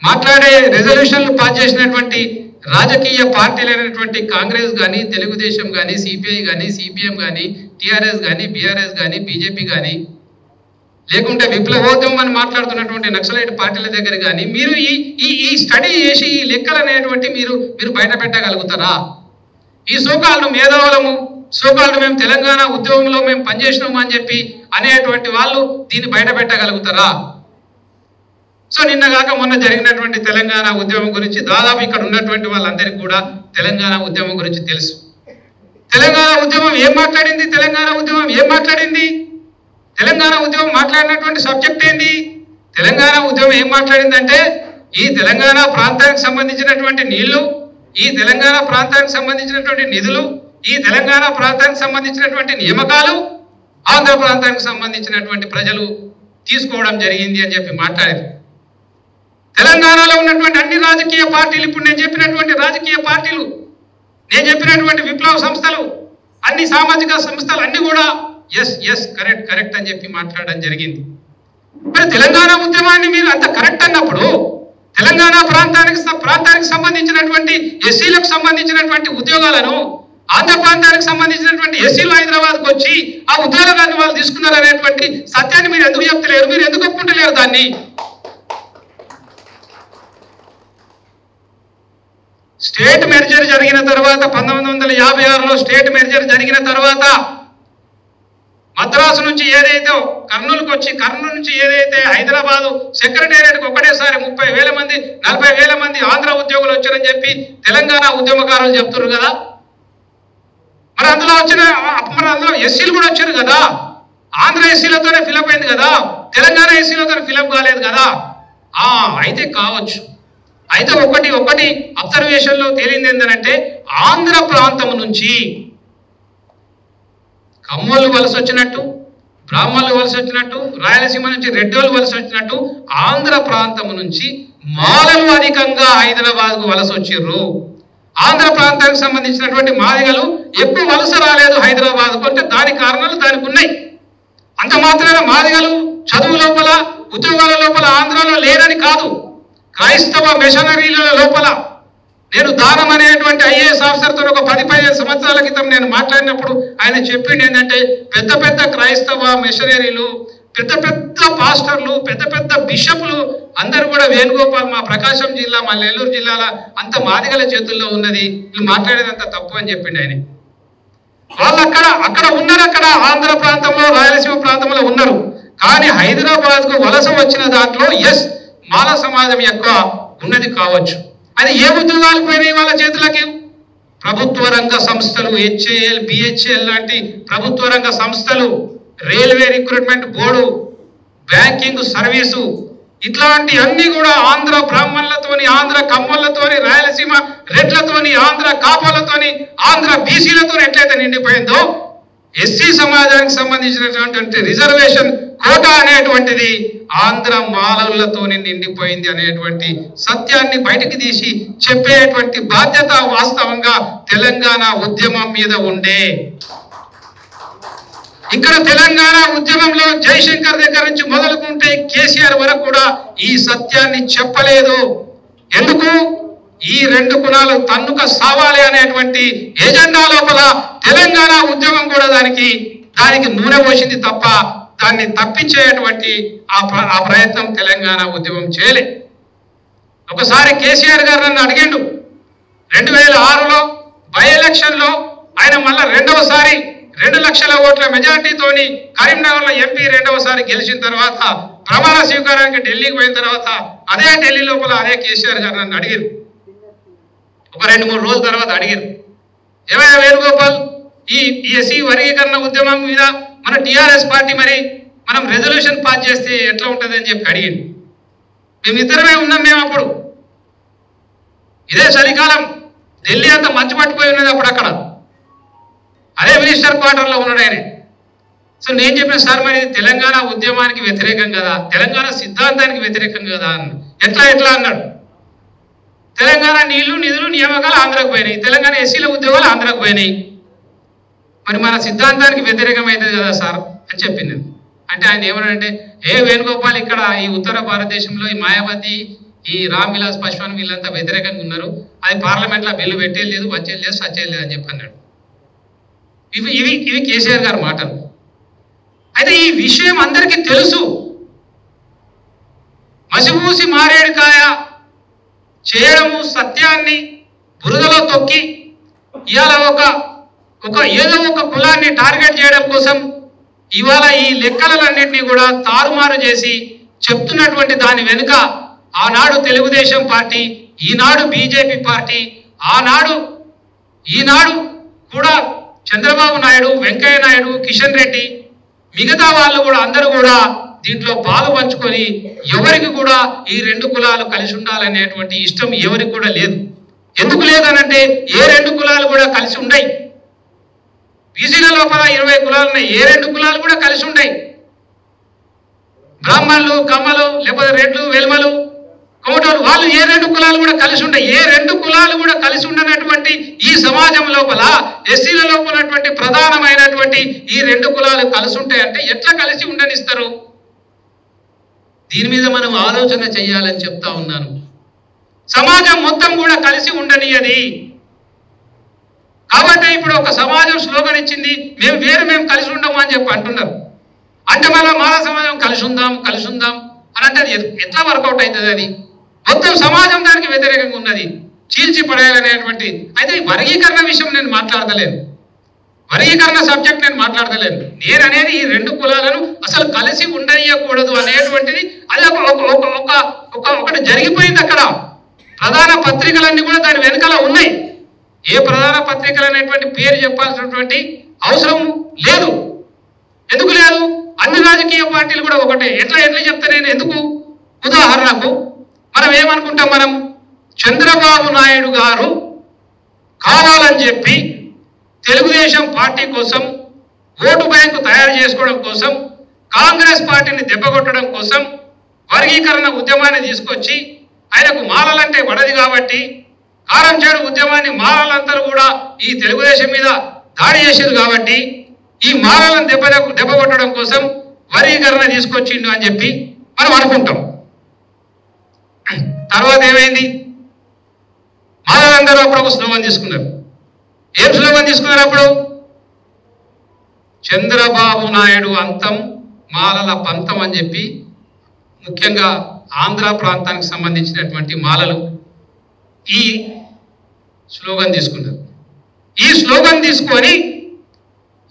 మాట్లాడే రెజల్యూషన్లు పాస్ చేసినటువంటి రాజకీయ పార్టీలైనటువంటి కాంగ్రెస్ కానీ, తెలుగుదేశం కానీ, సిపిఐ కానీ, సిపిఎం కానీ, టిఆర్ఎస్ కానీ, బీఆర్ఎస్ కానీ, బీజేపీ కానీ, లేకుంటే విప్లవోద్యమం అని మాట్లాడుతున్నటువంటి నక్సలైట్ పార్టీల దగ్గర కానీ మీరు ఈ స్టడీ చేసి ఈ లెక్కలు అనేటువంటి మీరు బయట పెట్టగలుగుతారా? ఈ సోకాళ్ళు మేధావులము, సోకాళ్ళు మేము తెలంగాణ ఉద్యమంలో మేము పనిచేసినాము అని చెప్పి అనేటువంటి వాళ్ళు దీన్ని బయట పెట్టగలుగుతారా? సో నిన్నగాక మొన్న జరిగినటువంటి తెలంగాణ ఉద్యమం గురించి దాదాపు ఇక్కడ ఉన్నటువంటి వాళ్ళందరికీ కూడా తెలంగాణ ఉద్యమం గురించి తెలుసు. తెలంగాణ ఉద్యమం ఏం మాట్లాడింది? తెలంగాణ ఉద్యమం ఏం మాట్లాడింది? తెలంగాణ ఉద్యమం మాట్లాడినటువంటి సబ్జెక్ట్ ఏంది? తెలంగాణ ఉద్యమం ఏం మాట్లాడిందంటే ఈ తెలంగాణ ప్రాంతానికి సంబంధించినటువంటి నీళ్లు, ఈ తెలంగాణ ప్రాంతానికి సంబంధించినటువంటి నిధులు, ఈ తెలంగాణ ప్రాంతానికి సంబంధించినటువంటి నియామకాలు ఆంధ్ర ప్రాంతానికి సంబంధించినటువంటి ప్రజలు తీసుకోవడం జరిగింది అని చెప్పి మాట్లాడారు. తెలంగాణలో ఉన్నటువంటి అన్ని రాజకీయ పార్టీలు, ఇప్పుడు నేను చెప్పినటువంటి రాజకీయ పార్టీలు, నేను చెప్పినటువంటి విప్లవ సంస్థలు, అన్ని సామాజిక సంస్థలు అన్ని కూడా ఎస్ కరెక్ట్ అని చెప్పి మాట్లాడడం జరిగింది. మరి తెలంగాణ ఉద్యమాన్ని మీరు అంత కరెక్ట్ అన్నప్పుడు తెలంగాణ ప్రాంతానికి సంబంధించినటువంటి ఎస్సీలకు సంబంధించినటువంటి ఉద్యోగాలను ఆంధ్ర ప్రాంతానికి సంబంధించినటువంటి ఎస్సీలు హైదరాబాద్కు వచ్చి ఆ ఉద్యోగాన్ని వాళ్ళు తీసుకున్నారు అనేటువంటి సత్యాన్ని మీరు ఎందుకు చెప్తలేరు? మీరు ఎందుకు ఒప్పుకుంటలేరు దాన్ని? స్టేట్ మెర్జర్ జరిగిన తర్వాత 1956లో స్టేట్ మెర్జర్ జరిగిన తర్వాత మద్రాసు నుంచి ఏదైతే కర్నూలుకు వచ్చి, కర్నూలు నుంచి ఏదైతే హైదరాబాదు సెక్రటేరియట్కి ఒకటేసారి 30,000 మంది 40,000 మంది ఆంధ్ర ఉద్యోగులు వచ్చారని చెప్పి తెలంగాణ ఉద్యమకారులు చెప్తున్నారు కదా. మరి అందులో ఎస్సీలు కూడా వచ్చారు కదా. ఆంధ్ర ఎస్సీలతోనే ఫిలప్ అయింది కదా, తెలంగాణ ఎస్సీలతో ఫిలప్ కాలేదు కదా. అయితే కావచ్చు. అయితే ఒకటి అబ్జర్వేషన్లో తేలింది ఏంటంటే ఆంధ్ర ప్రాంతం నుంచి కమ్మోళ్ళు వలస వచ్చినట్టు, బ్రాహ్మణులు వలస వచ్చినట్టు, రాయలసీమ నుంచి రెడ్డోళ్ళు వలస వచ్చినట్టు ఆంధ్ర ప్రాంతం నుంచి మాలలు అధికంగా హైదరాబాద్కు వలస వచ్చారు. ఆంధ్ర ప్రాంతానికి సంబంధించినటువంటి మాదిగలు ఎక్కువ వలస రాలేదు హైదరాబాద్కు. అంటే దాని కారణాలు దానికి ఉన్నాయి. అంత మాత్రాన మాదిగలు చదువు లోపల, ఉద్యోగాల లోపల ఆంధ్రలో లేరని కాదు. క్రైస్తవ మిషనరీల లోపల నేను దానం అనేటువంటి ఐఏఎస్ ఆఫీసర్తో ఒక 10-15 సంవత్సరాల క్రితం నేను మాట్లాడినప్పుడు ఆయన చెప్పింది ఏంటంటే పెద్ద క్రైస్తవ మిషనరీలు, పెద్ద పాస్టర్లు, పెద్ద బిషప్లు అందరూ కూడా వేణుగోపాల్ మా ప్రకాశం జిల్లా, మా నెల్లూరు జిల్లాల అంత మాదిగల చేతుల్లో ఉన్నది, వీళ్ళు మాట్లాడేదంత తప్పు అని చెప్పిండు ఆయన. వాళ్ళు అక్కడ ఉన్నారు, అక్కడ ఆంధ్ర ప్రాంతంలో, రాయలసీమ ప్రాంతంలో ఉన్నారు. కానీ హైదరాబాద్కు వలస వచ్చిన దాంట్లో మాల సమాజం ఎక్కువ ఉన్నది కావచ్చు. అది ఏ ఉద్యోగాలు పోయినాయి వాళ్ళ చేతులకి? ప్రభుత్వ రంగ సంస్థలు, హెచ్ఏఎల్, బిహెచ్ఎల్ లాంటి ప్రభుత్వ రంగ సంస్థలు, railway recruitment board, banking service, ఇట్లాంటి అన్ని కూడా ఆంధ్ర బ్రాహ్మణులతోని, ఆంధ్ర కమ్మలతోని, రాయలసీమ రెడ్లతోని, ఆంధ్ర కాపులతోని, ఆంధ్ర బీసీలతో ఎట్లయితే నిండిపోయిందో ఎస్సీ సమాజానికి సంబంధించినటువంటి రిజర్వేషన్ కోటా అనేటువంటిది ఆంధ్ర మాలవులతో నిండిపోయింది అనేటువంటి సత్యాన్ని బయటికి తీసి చెప్పేటువంటి బాధ్యత వాస్తవంగా తెలంగాణ ఉద్యమం మీద ఉండే. ఇక్కడ తెలంగాణ ఉద్యమంలో జయశంకర్ దగ్గర నుంచి మొదలుకుంటే కేసీఆర్ వరకు కూడా ఈ సత్యాన్ని చెప్పలేదు. ఎందుకు? ఈ రెండు కులాలు తన్నుక సావాలి అనేటువంటి ఎజెండా లోపల తెలంగాణ ఉద్యమం కూడా దానికి నూనె పోసింది తప్ప దాన్ని తప్పించేటువంటి ఆ ప్రయత్నం తెలంగాణ ఉద్యమం చేయలే. ఒకసారి కేసీఆర్ గారు నన్ను అడిగిండు 2006లో బై ఎలక్షన్లో ఆయన మళ్ళా రెండవసారి 2 లక్షల ఓట్ల మెజార్టీతోని కరీంనగర్లో ఎంపీ రెండవసారి గెలిచిన తర్వాత ప్రమాణ స్వీకారానికి ఢిల్లీకి పోయిన తర్వాత అదే ఢిల్లీ లోపల అదే కేసీఆర్ గారు నన్ను అడిగారు. ఒక 2-3 రోజుల తర్వాత అడిగారు, ఏమయ్యా వేణుగోపాల్, ఈ ఎస్సీ వర్గీకరణ ఉద్యమం మీద మన టీఆర్ఎస్ పార్టీ మరి మనం రెజల్యూషన్ పాస్ చేస్తే ఎట్లా ఉంటుంది అని చెప్పి అడిగింది. మేమిద్దరమే ఉన్నాం. మేము అప్పుడు ఇదే చలికాలం, ఢిల్లీ అంతా మంచు పట్టిపోయి ఉన్నది అప్పుడు. అక్కడ అదే మినిస్టర్ క్వార్టర్లో ఉన్నాడు ఆయన. సో నేను చెప్పిన సార్ మరి తెలంగాణ ఉద్యమానికి వ్యతిరేకం కదా, తెలంగాణ సిద్ధాంతానికి వ్యతిరేకం కదా అన్న. ఎట్లా అన్నాడు. తెలంగాణ నీళ్లు నిధులు నియామకాలు ఆంధ్రాకు పోయినాయి, తెలంగాణ ఎస్సీల ఉద్యోగాలు ఆంధ్రాకు పోయినాయి, మరి మన సిద్ధాంతానికి వ్యతిరేకమైంది కదా సార్ అని చెప్పింది. అంటే ఆయన ఏమన్నాడంటే, వేణుగోపాల్, ఇక్కడ ఈ ఉత్తర భారతదేశంలో ఈ మాయావతి, ఈ రామ్ విలాస్ పాస్వాన్ వీళ్ళంతా వ్యతిరేకంగా ఉన్నారు, అది పార్లమెంట్లో బిల్లు పెట్టేది వచ్చేది లేదు సచ్చేది లేదు అని చెప్పి అన్నాడు. ఇవి కేసీఆర్ గారి మాటలు. అయితే ఈ విషయం అందరికీ తెలుసు. మసిపూసి మారేడుకాయ చేయడము, సత్యాన్ని బురదలో తొక్కి ఇవాళ ఏదో ఒక కులాన్ని టార్గెట్ చేయడం కోసం ఇవాళ ఈ లెక్కలన్నింటినీ కూడా తారుమారు చేసి చెప్తున్నటువంటి దాని వెనుక ఆనాడు తెలుగుదేశం పార్టీ, ఈనాడు బీజేపీ పార్టీ, ఈనాడు కూడా చంద్రబాబు నాయుడు, వెంకయ్య నాయుడు, కిషన్ రెడ్డి, మిగతా వాళ్ళు కూడా అందరూ కూడా దీంట్లో పాలు పంచుకొని ఎవరికి కూడా ఈ 2 కులాలు కలిసి ఉండాలనేటువంటి ఇష్టం ఎవరికి కూడా లేదు. ఎందుకు లేదనంటే ఏ 2 కులాలు కూడా కలిసి ఉండయి. బీసీల లోపల 20 కులాలు ఉన్నాయి, ఏ 2 కులాలు కూడా కలిసి ఉండయి. బ్రాహ్మణులు, కమ్మలు, లేకపోతే రెడ్లు, వెల్మలు, కోటోలు, వాళ్ళు ఏ 2 కులాలు కూడా కలిసి ఉండయి. ఏ 2 కులాలు కూడా కలిసి ఉండనటువంటి ఈ సమాజం లోపల ఎస్సీల లోపల ఉన్నటువంటి ప్రధానమైనటువంటి ఈ 2 కులాలు కలిసి ఉంటాయంటే ఎట్లా కలిసి ఉండనిస్తారు? దీని మీద మనం ఆలోచన చేయాలని చెప్తా ఉన్నాను. సమాజం మొత్తం కూడా కలిసి ఉండనియది. కాబట్టి ఇప్పుడు ఒక సమాజం స్లోగన్ ఇచ్చింది, మేము కలిసి ఉండము అని చెప్పి అంటున్నారు. అంటే మళ్ళీ మాల సమాజం కలిసి ఉందాం అని అంటే ఎట్లా వర్కౌట్ అవుతుంది? అది మొత్తం సమాజం దానికి వ్యతిరేకంగా ఉన్నది, చీల్చి పడేయాలనేటువంటి. అయితే వర్గీకరణ విషయం నేను మాట్లాడతలేను, వర్గీకరణ సబ్జెక్ట్ నేను మాట్లాడతలేను. నేను అనేది ఈ 2 కులాలను అసలు కలిసి ఉండనియకూడదు అనేటువంటిది. అది ఒకటి జరిగిపోయింది అక్కడ. ప్రధాన పత్రికలన్నీ కూడా దాని వెనకాల ఉన్నాయి. ఏ ప్రధాన పత్రికలు అనేటువంటి పేరు చెప్పాల్సినటువంటి అవసరం లేదు. ఎందుకు లేదు? అన్ని రాజకీయ పార్టీలు కూడా ఒకటే. ఎట్లా చెప్తా నేను? ఎందుకు? ఉదాహరణకు మనం ఏమనుకుంటాం, మనం చంద్రబాబు నాయుడు గారు కావాలని చెప్పి తెలుగుదేశం పార్టీ కోసం, ఓటు బ్యాంకు తయారు చేసుకోవడం కోసం, కాంగ్రెస్ పార్టీని దెబ్బకొట్టడం కోసం వర్గీకరణ ఉద్యమాన్ని తీసుకొచ్చి ఆయనకు మాలలంటే పడది కాబట్టి కారంచేడు ఉద్యమాన్ని మాలలందరూ కూడా ఈ తెలుగుదేశం మీద దాడి చేశారు కాబట్టి ఈ మాలలను దెబ్బకొట్టడం కోసం వర్గీకరణ తీసుకొచ్చిండు అని చెప్పి మనం అనుకుంటాం. తర్వాత ఏమైంది? మాలలందరూ అప్పుడు ఒక స్లోగన్ తీసుకున్నారు. ఏం స్లోగన్ తీసుకున్నారు అప్పుడు? చంద్రబాబు నాయుడు అంతం, మాలల పంతం అని చెప్పి ముఖ్యంగా ఆంధ్ర ప్రాంతానికి సంబంధించినటువంటి మాలలు ఈ స్లోగన్ తీసుకున్నారు. ఈ స్లోగన్ తీసుకొని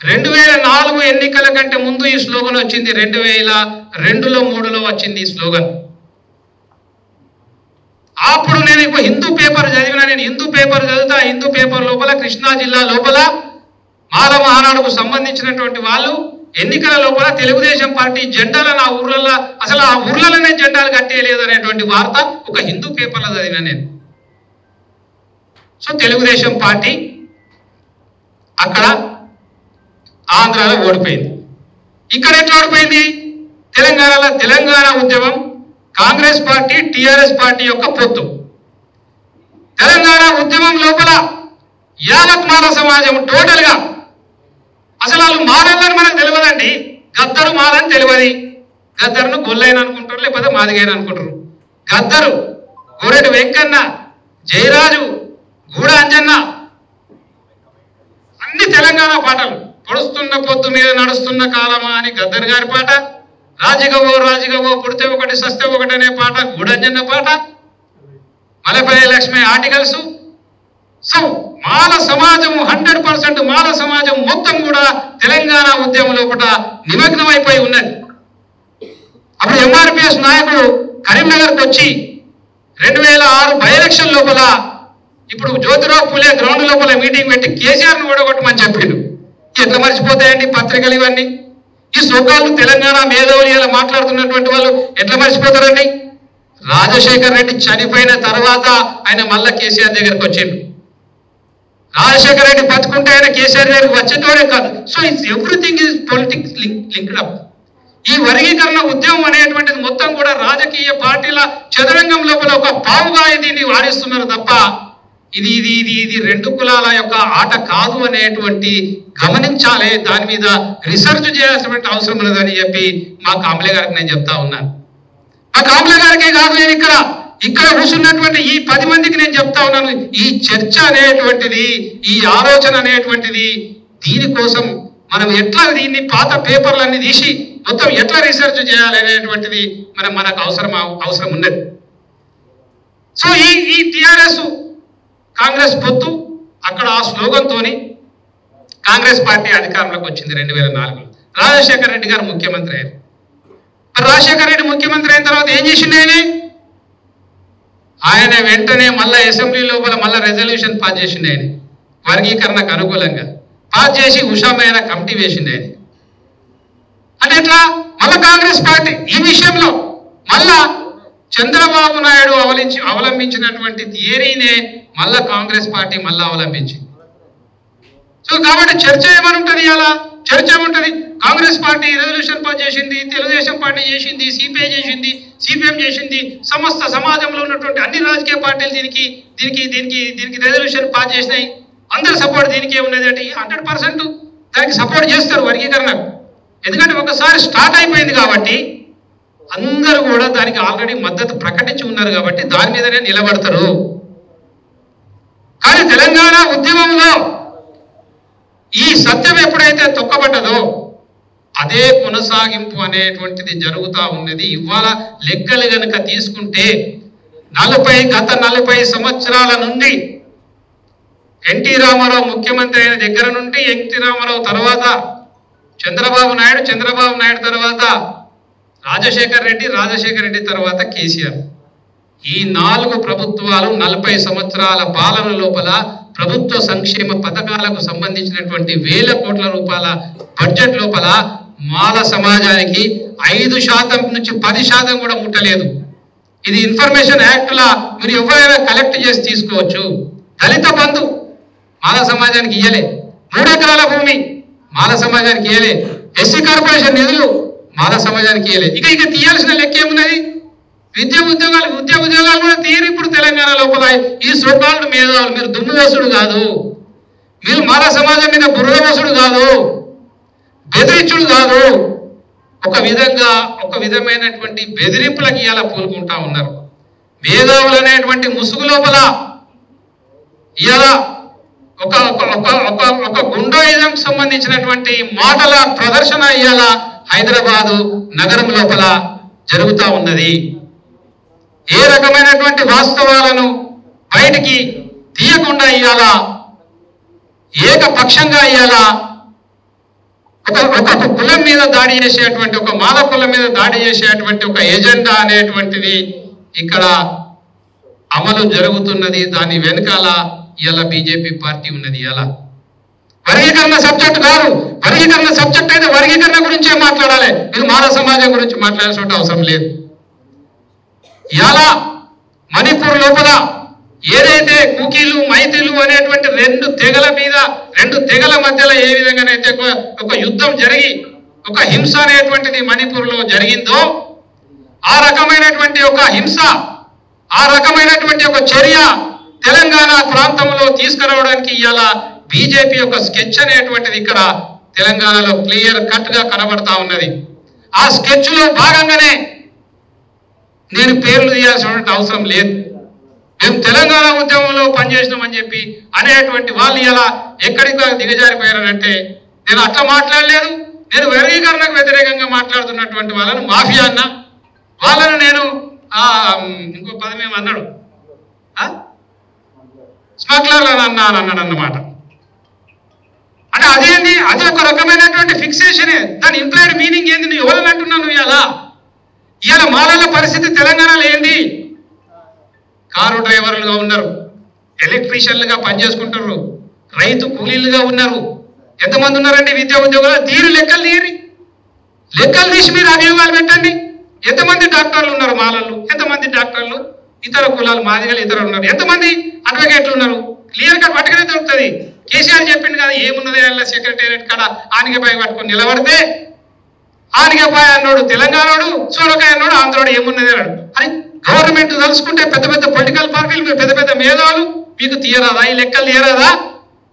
2004 ఎన్నికల కంటే ముందు ఈ స్లోగన్ వచ్చింది. 2002లో 3లో వచ్చింది ఈ స్లోగన్. అప్పుడు నేను ఇప్పుడు హిందూ పేపర్ చదివినా. నేను హిందూ పేపర్ చదువుతా. హిందూ పేపర్ లోపల కృష్ణా జిల్లా లోపల మాల మహానాడుకు సంబంధించినటువంటి వాళ్ళు ఎన్నికల లోపల తెలుగుదేశం పార్టీ జెండాలను ఆ ఊర్లలో, అసలు ఆ ఊర్లలోనే జెండాలు కట్టేయలేదు అనేటువంటి వార్త ఒక హిందూ పేపర్లో చదివినా నేను. సో తెలుగుదేశం పార్టీ అక్కడ ఆంధ్రాలో ఓడిపోయింది. ఇక్కడ ఎట్లా ఓడిపోయింది? తెలంగాణలో తెలంగాణ ఉద్యమం కాంగ్రెస్ పార్టీ టిఆర్ఎస్ పార్టీ యొక్క పొత్తు. తెలంగాణ ఉద్యమం లోపల యావత్ మాల సమాజం టోటల్గా అసలు వాళ్ళు మాలని మనకు తెలియదండి. గద్దరు మాలని తెలియదు. గద్దరును గొల్లైన అనుకుంటారు, లేకపోతే మాదిగైన అనుకుంటారు. గద్దరు, గోరెటి వెంకన్న, జయరాజు, గూడ అంజన్న అన్ని తెలంగాణ పాటలు. పొడుస్తున్న పొద్దు మీద నడుస్తున్న కాలమా అని గద్దర్ గారి పాట, రాజిగవో రాజిగవో పుడితే ఒకటి సస్తే ఒకటి అనే పాట గూడంజన్న పాట, మలపల్లి లక్ష్మి ఆర్టికల్స్. సో మాల సమాజము 100% మాల సమాజం మొత్తం కూడా తెలంగాణ ఉద్యమం లోపల నిమగ్నమైపోయి ఉన్నది. అప్పుడు ఎంఆర్పిఎస్ నాయకుడు కరీంనగర్కి వచ్చి 2006 బై ఎలక్షన్ లోపల ఇప్పుడు జ్యోతిరావు పూలే గ్రౌండ్ లోపల మీటింగ్ పెట్టి కేసీఆర్ను ఓడగొట్టమని చెప్పిండు. ఎట్లా మర్చిపోతాయండి పత్రికలు ఇవన్నీ? ఈ సోకాళ్ళు తెలంగాణ మేధావులు ఇలా మాట్లాడుతున్నటువంటి వాళ్ళు ఎట్లా మర్చిపోతారండి? రాజశేఖర్ రెడ్డి చనిపోయిన తర్వాత ఆయన మళ్ళా కేసీఆర్ దగ్గరికి వచ్చిండు. రాజశేఖర్ రెడ్డి బతుకుంటే ఆయన కేసీఆర్ దగ్గరికి వచ్చేటోడే కాదు. So it's everything is politics linked up. ఈ వర్గీకరణ ఉద్యమం అనేటువంటిది మొత్తం కూడా రాజకీయ పార్టీల చదరంగం లోపల ఒక పావుగా దీన్ని వాడిస్తున్నారు తప్ప ఇది ఇది ఇది ఇది రెండు కులాల యొక్క ఆట కాదు అనేటువంటి గమనించాలి. దాని మీద రీసెర్చ్ చేయాల్సినటువంటి అవసరం ఉన్నదని చెప్పి మా కాంబ్లే గారికి నేను చెప్తా ఉన్నాను. మా కాంబ్లే గారికే కాదు, నేను ఇక్కడ కూర్చున్నటువంటి ఈ 10 మందికి నేను చెప్తా ఉన్నాను. ఈ చర్చ అనేటువంటిది, ఈ ఆలోచన అనేటువంటిది, దీనికోసం మనం ఎట్లా దీన్ని పాత పేపర్లన్నీ తీసి మొత్తం ఎట్లా రీసెర్చ్ చేయాలి అనేటువంటిది మనకు అవసరం ఉన్నది. సో ఈ టిఆర్ఎస్ కాంగ్రెస్ పొత్తు అక్కడ ఆ స్లోగన్తోని కాంగ్రెస్ పార్టీ అధికారంలోకి వచ్చింది 2004లో. రాజశేఖర్ రెడ్డి గారు ముఖ్యమంత్రి అయ్యారు. రాజశేఖర్ రెడ్డి ముఖ్యమంత్రి అయిన తర్వాత ఏం చేసిండు ఆయన వెంటనే మళ్ళా అసెంబ్లీ లోపల మళ్ళా రెజల్యూషన్ పాస్ చేసిండు. ఆయన వర్గీకరణకు అనుకూలంగా పాస్ చేసి ఉషామైన కమిటీ వేసిండు ఆయన. అంటే ఎట్లా మళ్ళా కాంగ్రెస్ పార్టీ ఈ విషయంలో మళ్ళా చంద్రబాబు నాయుడు అవలంబించినటువంటి థియరీనే మళ్ళా కాంగ్రెస్ పార్టీ మళ్ళా అవలంబించింది. సో కాబట్టి చర్చ ఏమనుంటది? అలా చర్చ ఏముంటది? కాంగ్రెస్ పార్టీ రెజల్యూషన్ పాస్ చేసింది, తెలుగుదేశం పార్టీ చేసింది, సిపిఐ చేసింది, సిపిఎం చేసింది, సమస్త సమాజంలో ఉన్నటువంటి అన్ని రాజకీయ పార్టీలు దీనికి రెజల్యూషన్ పాస్ చేసినాయి. అందరు సపోర్ట్ దీనికి ఏమున్నది అంటే 100% దానికి సపోర్ట్ చేస్తారు వర్గీకరణకు. ఎందుకంటే ఒకసారి స్టార్ట్ అయిపోయింది కాబట్టి అందరూ కూడా దానికి ఆల్రెడీ మద్దతు ప్రకటించి ఉన్నారు కాబట్టి దాని మీదనే నిలబడతారు. కానీ తెలంగాణ ఉద్యమంలో ఈ సత్యం ఎప్పుడైతే తొక్కబడ్డదో అదే కొనసాగింపు అనేటువంటిది జరుగుతూ ఉన్నది. ఇవాళ లెక్కలు గనుక తీసుకుంటే గత 40 సంవత్సరాల నుండి ఎన్టీ రామారావు ముఖ్యమంత్రి అయిన దగ్గర నుండి ఎన్టీ రామారావు తర్వాత చంద్రబాబు నాయుడు తర్వాత రాజశేఖర్ రెడ్డి తర్వాత కేసీఆర్, ఈ 4 ప్రభుత్వాలు 40 సంవత్సరాల పాలన లోపల ప్రభుత్వ సంక్షేమ పథకాలకు సంబంధించినటువంటి వేల కోట్ల రూపాయల బడ్జెట్ లోపల మాల సమాజానికి 5% నుంచి 10% కూడా ముట్టలేదు. ఇది ఇన్ఫర్మేషన్ యాక్ట్లా మీరు ఎవరైనా కలెక్ట్ చేసి తీసుకోవచ్చు. దళిత బంధు మాల సమాజానికి ఇయ్యలే, 3 ఎకరాల భూమి మాల సమాజానికి ఇయ్యలే, ఎస్సీ కార్పొరేషన్ నిధులు మాల సమాజానికి ఇయ్యలే. ఇక తీయాల్సిన లెక్క ఏమున్నది? విద్యా ఉద్యోగాలు కూడా తీరు. ఇప్పుడు తెలంగాణ లోపల ఈ సోకాళ్ళు మేధావులు, మీరు దుమ్ము వసుడు కాదు, మీరు మాల సమాజం మీద బురద వసుడు కాదు, బెదిరించుడు కాదు, ఒక విధమైనటువంటి బెదిరింపులకు ఇవాళ పూనుకుంటా ఉన్నారు. మేధావులు అనేటువంటి ముసుగు లోపల ఇవాళ ఒక గుండోయిజం సంబంధించినటువంటి మాటల ప్రదర్శన ఇవాళ హైదరాబాదు నగరం లోపల జరుగుతూ ఉన్నది. ఏ రకమైనటువంటి వాస్తవాలను బయటికి తీయకుండా ఇవాళ ఏకపక్షంగా ఇవాళ ఒక కులం మీద దాడి చేసేటువంటి, ఒక మాల కులం మీద దాడి చేసేటువంటి ఒక ఎజెండా అనేటువంటిది ఇక్కడ అమలు జరుగుతున్నది. దాని వెనకాల ఇలా బీజేపీ పార్టీ ఉన్నది. ఇలా వర్గీకరణ సబ్జెక్ట్ కాదు. వర్గీకరణ సబ్జెక్ట్ అయితే వర్గీకరణ గురించే మాట్లాడాలి, ఇది మాల సమాజం గురించి మాట్లాడాల్సిన అవసరం లేదు. ఇలా మణిపూర్ లోపల ఏదైతే కుకీలు మైతీలు అనేటువంటి రెండు తెగల మధ్యలో ఏ విధంగానైతే ఒక యుద్ధం జరిగి ఒక హింస అనేటువంటిది మణిపూర్లో జరిగిందో ఆ రకమైనటువంటి ఒక హింస ఆ రకమైనటువంటి ఒక చర్య తెలంగాణ ప్రాంతంలో తీసుకురావడానికి ఇవాళ బీజేపీ యొక్క స్కెచ్ అనేటువంటిది ఇక్కడ తెలంగాణలో క్లియర్ కట్ గా కనబడతా ఉన్నది. ఆ స్కెచ్ లో భాగంగానే నేను పేర్లు తీయాల్సినటువంటి అవసరం లేదు. మేము తెలంగాణ ఉద్యమంలో పనిచేసినామని చెప్పి అనేటువంటి వాళ్ళు ఇలా ఎక్కడికి దిగజారిపోయారంటే నేను అట్లా మాట్లాడలేదు. నేను వర్గీకరణకు వ్యతిరేకంగా మాట్లాడుతున్నటువంటి వాళ్ళను మాఫియా అన్న, వాళ్ళను నేను ఇంకో పదం ఏమన్నాడు స్మగ్లర్లు అన్నాడు అన్నమాట. అంటే అదేంది, అది ఒక రకమైనటువంటి ఫిక్సేషనే. దాని ఇంప్లైడ్ మీనింగ్ ఏంది? నువ్వు ఎవరు అంటున్నావు? ఇవాళ మాలల పరిస్థితి తెలంగాణలో ఏంది? కారు డ్రైవర్లుగా ఉన్నారు, ఎలక్ట్రీషియన్లుగా పనిచేసుకుంటారు, రైతు కూలీలుగా ఉన్నారు. ఎంతమంది ఉన్నారండి విద్యా ఉద్యోగాలు? లెక్కలు తీసి మీరు అభియోగాలు పెట్టండి. ఎంతమంది డాక్టర్లు ఉన్నారు మాలలు? ఎంతమంది డాక్టర్లు? ఇతర కులాలు మాదిగలు ఇతరులు ఉన్నారు. ఎంతమంది అడ్వకేట్లు ఉన్నారు? క్లియర్ కట్ పట్టుకునే దొరుకుతుంది. కేసీఆర్ చెప్పింది కదా, ఏమున్నది అలా సెక్రటేరియట్ కాడ ఆనిగపాయ పట్టుకొని నిలబడితే ఆనిగపాయ అన్నాడు తెలంగాణోడు, సోరకాయ అన్నాడు ఆంధ్రోడు, ఏమున్నది అన్నాడు. అని గవర్నమెంట్ తలుసుకుంటే పెద్ద పెద్ద పొలిటికల్ పార్టీలు పెద్ద పెద్ద మేధావులు మీకు తీయరాదా? ఈ లెక్కలు తీయరాదా?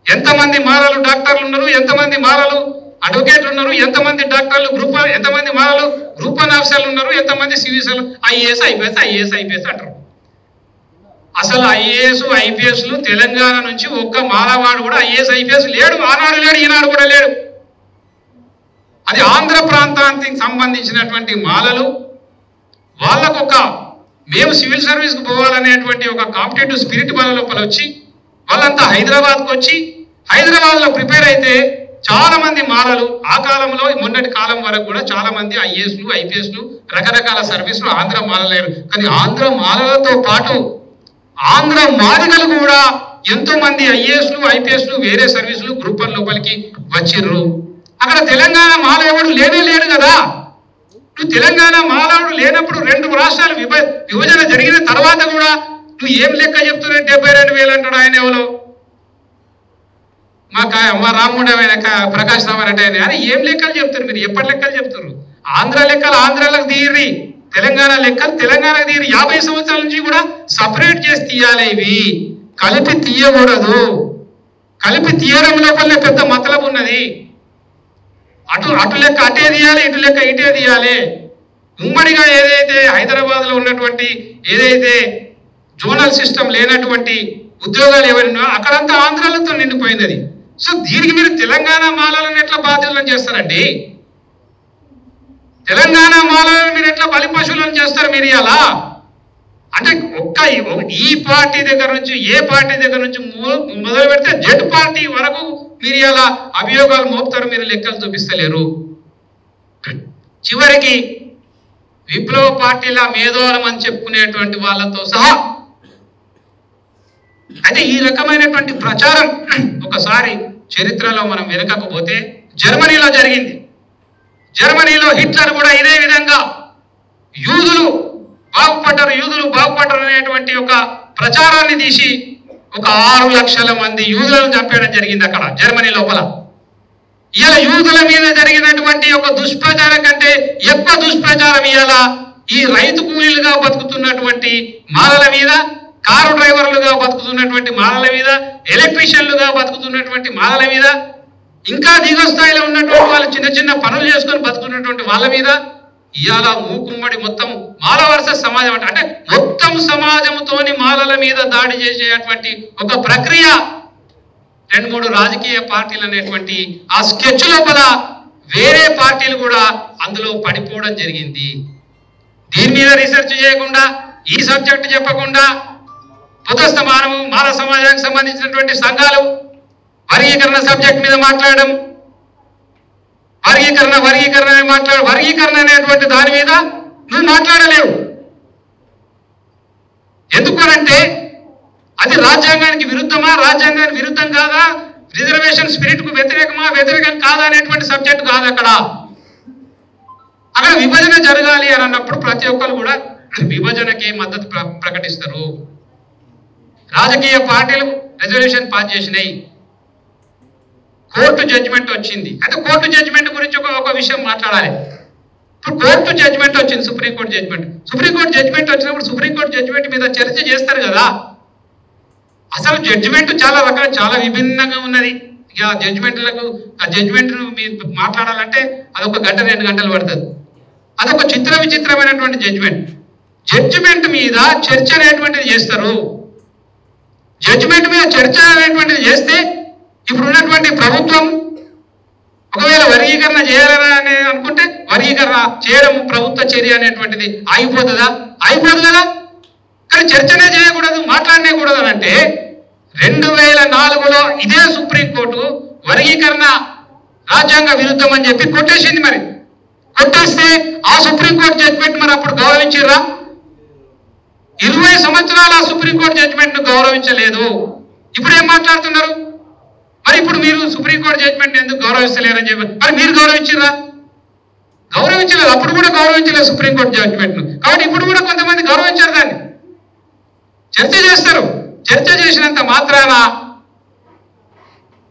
ఎంతమంది మాలలు డాక్టర్లు ఉన్నారు, ఎంతమంది మాలలు అడ్వకేట్లు ఉన్నారు, ఎంతమంది డాక్టర్లు ఎంతమంది మాలలు గ్రూప్ 1 ఆఫీసర్లు ఉన్నారు, ఎంతమంది సివిఎస్ ఐఏఎస్ ఐపీఎస్ అంటారు. అసలు ఐఏఎస్ ఐపీఎస్లు తెలంగాణ నుంచి ఒక్క మాలవాడు కూడా ఐఏఎస్ ఐపీఎస్ లేడు. ఆనాడు లేడు, ఈనాడు కూడా లేడు. అది ఆంధ్ర ప్రాంతానికి సంబంధించినటువంటి మాలలు. వాళ్ళకొక మేము సివిల్ సర్వీస్కి పోవాలనేటువంటి ఒక కాంపిటేటివ్ స్పిరిట్ వాళ్ళ లోపల వచ్చి వాళ్ళంతా హైదరాబాద్కి వచ్చి హైదరాబాద్లో ప్రిపేర్ అయితే చాలా మంది మాలలు ఆ కాలంలో మొన్నటి కాలం వరకు కూడా చాలా మంది ఐఏఎస్లు ఐపీఎస్లు రకరకాల సర్వీసులు ఆంధ్ర మాలలేరు. కానీ ఆంధ్ర మాలలతో పాటు ఆంధ్ర మాదిగలు కూడా ఎంతో మంది ఐఏఎస్లు ఐపీఎస్లు వేరే సర్వీసులు గ్రూప్ 1 లోపలికి వచ్చిర్రు. అక్కడ తెలంగాణ మాల ఎవడు లేడు కదా. నువ్వు తెలంగాణ మాలవుడు లేనప్పుడు 2 రాష్ట్రాలు విభజన జరిగిన తర్వాత కూడా నువ్వు ఏం లెక్క చెప్తున్నావు? 72,000 అంటాడు ఆయన. ఎవరు? మా రాముడమైన ప్రకాష్ రావు అంటే అని ఏం లెక్కలు చెప్తారు మీరు? ఎప్పటి లెక్కలు చెప్తారు? ఆంధ్ర లెక్కలు ఆంధ్రాలకు తీయరి, తెలంగాణ లెక్కలు తెలంగాణకు తీయరి. 50 సంవత్సరాల నుంచి కూడా సపరేట్ చేసి తీయాలి. ఇవి కలిపి తీయకూడదు. కలిపి తీయడం లోపలనే పెద్ద మతలబు ఉన్నది. అటు లెక్క అటే తీయాలి, ఇటు లెక్క ఇటే తీయాలి. ఉమ్మడిగా ఏదైతే హైదరాబాద్లో ఉన్నటువంటి ఏదైతే జోనల్ సిస్టమ్ లేనటువంటి ఉద్యోగాలు ఏవైనా అక్కడంతా ఆంధ్రాలతో నిండిపోయింది అది. సో దీనికి మీరు తెలంగాణ మాలలను ఎట్లా బాధ్యతలను చేస్తారండి? తెలంగాణ మాలలను మీరు ఎట్లా బలి పశువులను చేస్తారు మీరు? ఇలా అంటే ఈ పార్టీ దగ్గర నుంచి ఏ పార్టీ దగ్గర నుంచి మొదలు పెడితే జెడ్ పార్టీ వరకు మీరు ఇలా అభియోగాలు మోపుతారు. మీరు లెక్కలు చూపిస్తలేరు. చివరికి విప్లవ పార్టీల మేధోలం అని చెప్పుకునేటువంటి వాళ్ళతో సహా అయితే ఈ రకమైనటువంటి ప్రచారం ఒకసారి చరిత్రలో మనం వెనకకపోతే జర్మనీలో జరిగింది. జర్మనీలో హిట్లర్ కూడా ఇదే విధంగా యూదులు బాగుపడ్డారు అనేటువంటి ఒక ప్రచారాన్ని తీసి ఒక 6 లక్షల మంది యూదులను చంపేయడం జరిగింది అక్కడ జర్మనీ లోపల. ఇలా యూదుల మీద జరిగినటువంటి ఒక దుష్ప్రచారం కంటే ఎక్కువ దుష్ప్రచారం ఇవాళ ఈ రైతు కూలీలుగా బతుకుతున్నటువంటి మాలల మీద, కారు డ్రైవర్లుగా బతుకుతున్నటువంటి మాలల మీద, ఎలక్ట్రీషియన్లుగా బతుకుతున్నటువంటి మాలల మీద, ఇంకా దిగస్థాయిలో ఉన్నటువంటి వాళ్ళు చిన్న చిన్న పనులు చేసుకొని బతుకున్నటువంటి వాళ్ళ మీద ఇవాళ మూకుమ్మడి మొత్తం మాల వర్సెస్ సమాజం అంటే మొత్తం సమాజంతోని మాలల మీద దాడి చేసేటువంటి ఒక ప్రక్రియ 2-3 రాజకీయ పార్టీలు అనేటువంటి ఆ స్కెచ్ లోపల వేరే పార్టీలు కూడా అందులో పడిపోవడం జరిగింది. దీని మీద రీసెర్చ్ చేయకుండా, ఈ సబ్జెక్ట్ చెప్పకుండా పుతస్థ మానవు మాల సమాజానికి సంబంధించినటువంటి సంఘాలు వర్గీకరణ సబ్జెక్ట్ మీద మాట్లాడడం, వర్గీకరణ అనేటువంటి దాని మీద నువ్వు మాట్లాడలేవు. ఎందుకనంటే అది రాజ్యాంగానికి విరుద్ధమా, రాజ్యాంగానికి విరుద్ధం కాదా, రిజర్వేషన్ స్పిరిట్ కు వ్యతిరేకం కాదా అనేటువంటి సబ్జెక్ట్ కాదు. అక్కడ విభజన జరగాలి అని అన్నప్పుడు ప్రతి ఒక్కరు కూడా విభజనకి మద్దతు ప్రకటిస్తారు. రాజకీయ పార్టీలు రెజల్యూషన్ పాస్ చేసినాయి, కోర్టు జడ్జిమెంట్ వచ్చింది. అయితే కోర్టు జడ్జిమెంట్ గురించి ఒక విషయం మాట్లాడాలి. ఇప్పుడు కోర్టు జడ్జిమెంట్ వచ్చింది, సుప్రీంకోర్టు జడ్జిమెంట్. సుప్రీంకోర్టు జడ్జిమెంట్ వచ్చినప్పుడు సుప్రీంకోర్టు జడ్జిమెంట్ మీద చర్చ చేస్తారు కదా. అసలు జడ్జిమెంట్ చాలా రకాల చాలా విభిన్నంగా ఉన్నది. ఇక జడ్జిమెంట్లకు ఆ జడ్జిమెంట్ను మీరు మాట్లాడాలంటే అదొక గంట 2 గంటలు పడుతుంది. అదొక విచిత్రమైనటువంటి జడ్జిమెంట్. జడ్జిమెంట్ మీద చర్చ అనేటువంటిది చేస్తారు. జడ్జిమెంట్ మీద చర్చ అనేటువంటిది చేస్తే ఇప్పుడు ఉన్నటువంటి ప్రభుత్వం ఒకవేళ వర్గీకరణ చేయాలని అనుకుంటే వర్గీకరణ చేయడం ప్రభుత్వ చర్య అనేటువంటిది ఆగిపోతుందా? ఆగిపోదు కదా. కానీ చర్చనే చేయకూడదు, మాట్లాడనే కూడదు అని అంటే 2004లో ఇదే సుప్రీంకోర్టు వర్గీకరణ రాజ్యాంగ విరుద్ధం అని చెప్పి కొట్టేసింది. మరి కొట్టేస్తే ఆ సుప్రీంకోర్టు జడ్జిమెంట్ మరి అప్పుడు గౌరవించారా? 20 సంవత్సరాల సుప్రీంకోర్టు జడ్జిమెంట్ ను గౌరవించలేదు. ఇప్పుడు ఏం మాట్లాడుతున్నారు? మరి ఇప్పుడు మీరు సుప్రీంకోర్టు జడ్జిమెంట్ ఎందుకు గౌరవిస్తలేరని చెప్పి మరి మీరు గౌరవించారా? గౌరవించలేదు. అప్పుడు కూడా గౌరవించలేదు సుప్రీంకోర్టు జడ్జిమెంట్ ను. కాబట్టి ఇప్పుడు కూడా కొంతమంది గౌరవించారు. దాన్ని చర్చ చేస్తారు. చర్చ చేసినంత మాత్రాన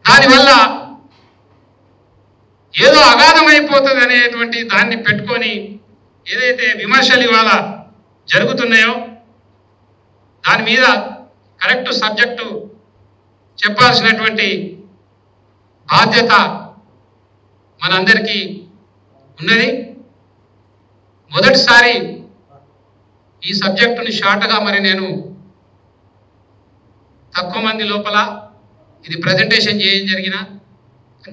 దానివల్ల ఏదో అగాధమైపోతుంది అనేటువంటి దాన్ని పెట్టుకొని ఏదైతే విమర్శలు ఇవాళ జరుగుతున్నాయో దాని మీద కరెక్ట్ సబ్జెక్టు చెప్పాల్సినటువంటి బాధ్యత మనందరికీ ఉన్నది. మొదటిసారి ఈ సబ్జెక్టుని షార్ట్గా మరి నేను తక్కువ మంది లోపల ఇది ప్రజెంటేషన్ చేయడం జరిగిన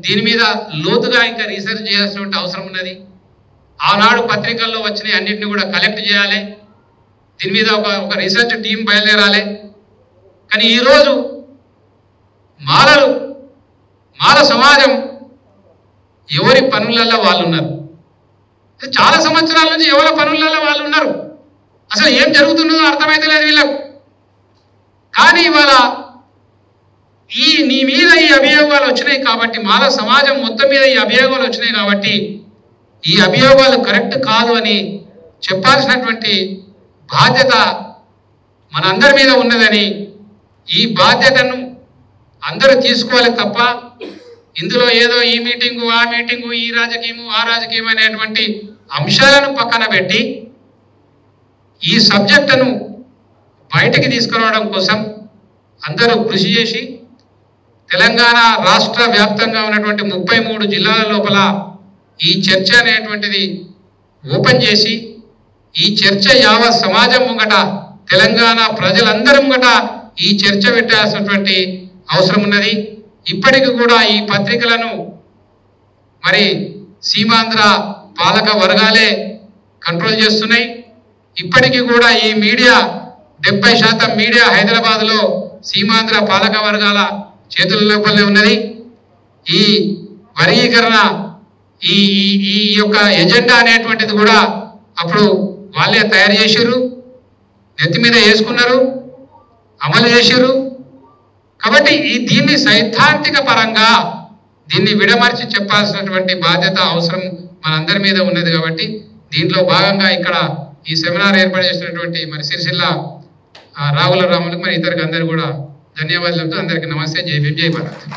దీని మీద లోతుగా ఇంకా రీసెర్చ్ చేయాల్సినటువంటి అవసరం ఉన్నది. ఆనాడు పత్రికల్లో వచ్చిన అన్నింటినీ కూడా కలెక్ట్ చేయాలి. దీని మీద ఒక రీసెర్చ్ టీం బయలుదేరాలి. కానీ ఈరోజు మాల సమాజం ఎవరి పనులలో వాళ్ళు ఉన్నారు. చాలా సంవత్సరాల నుంచి ఎవరి పనులలో వాళ్ళు ఉన్నారు. అసలు ఏం జరుగుతున్నదో అర్థమైతే లేదు వీళ్ళకు. కానీ ఇవాళ నీ మీద ఈ అభియోగాలు వచ్చినాయి కాబట్టి, మాల సమాజం మొత్తం మీద ఈ అభియోగాలు వచ్చినాయి కాబట్టి ఈ అభియోగాలు కరెక్ట్ కాదు అని చెప్పాల్సినటువంటి బాధ్యత మనందరి మీద ఉన్నదని, ఈ బాధ్యతను అందరూ తీసుకోవాలి తప్ప ఇందులో ఏదో ఈ మీటింగు ఆ మీటింగు ఈ రాజకీయము ఆ రాజకీయం అనేటువంటి అంశాలను పక్కన పెట్టి ఈ సబ్జెక్టును బయటికి తీసుకురావడం కోసం అందరూ కృషి చేసి తెలంగాణ రాష్ట్ర వ్యాప్తంగా ఉన్నటువంటి 33 జిల్లాల లోపల ఈ చర్చ అనేటువంటిది ఓపెన్ చేసి ఈ చర్చ యావత్ సమాజం ముంగట తెలంగాణ ప్రజలందరి ముంగట ఈ చర్చ పెట్టాల్సినటువంటి అవసరం ఉన్నది. ఇప్పటికి కూడా ఈ పత్రికలను మరి సీమాంధ్ర పాలక వర్గాలే కంట్రోల్ చేస్తున్నాయి. ఇప్పటికీ కూడా ఈ మీడియా 70% మీడియా హైదరాబాద్లో సీమాంధ్ర పాలక వర్గాల చేతుల లోపలనే ఉన్నది. ఈ వర్గీకరణ ఈ యొక్క ఎజెండా అనేటువంటిది కూడా అప్పుడు వాళ్ళే తయారు చేశారు, నెత్తి మీద వేసుకున్నారు, అమలు చేశారు. కాబట్టి దీన్ని సైద్ధాంతిక పరంగా దీన్ని విడమర్చి చెప్పాల్సినటువంటి బాధ్యత అవసరం మనందరి మీద ఉన్నది. కాబట్టి దీంట్లో భాగంగా ఇక్కడ ఈ సెమినార్ ఏర్పాటు చేసినటువంటి మరి సిరిసిల్ల రావుల రాములకు మరి ఇతరులకు అందరూ కూడా ధన్యవాదాలు చెప్తూ అందరికీ నమస్తే. జై భీమ్, జై భారత్.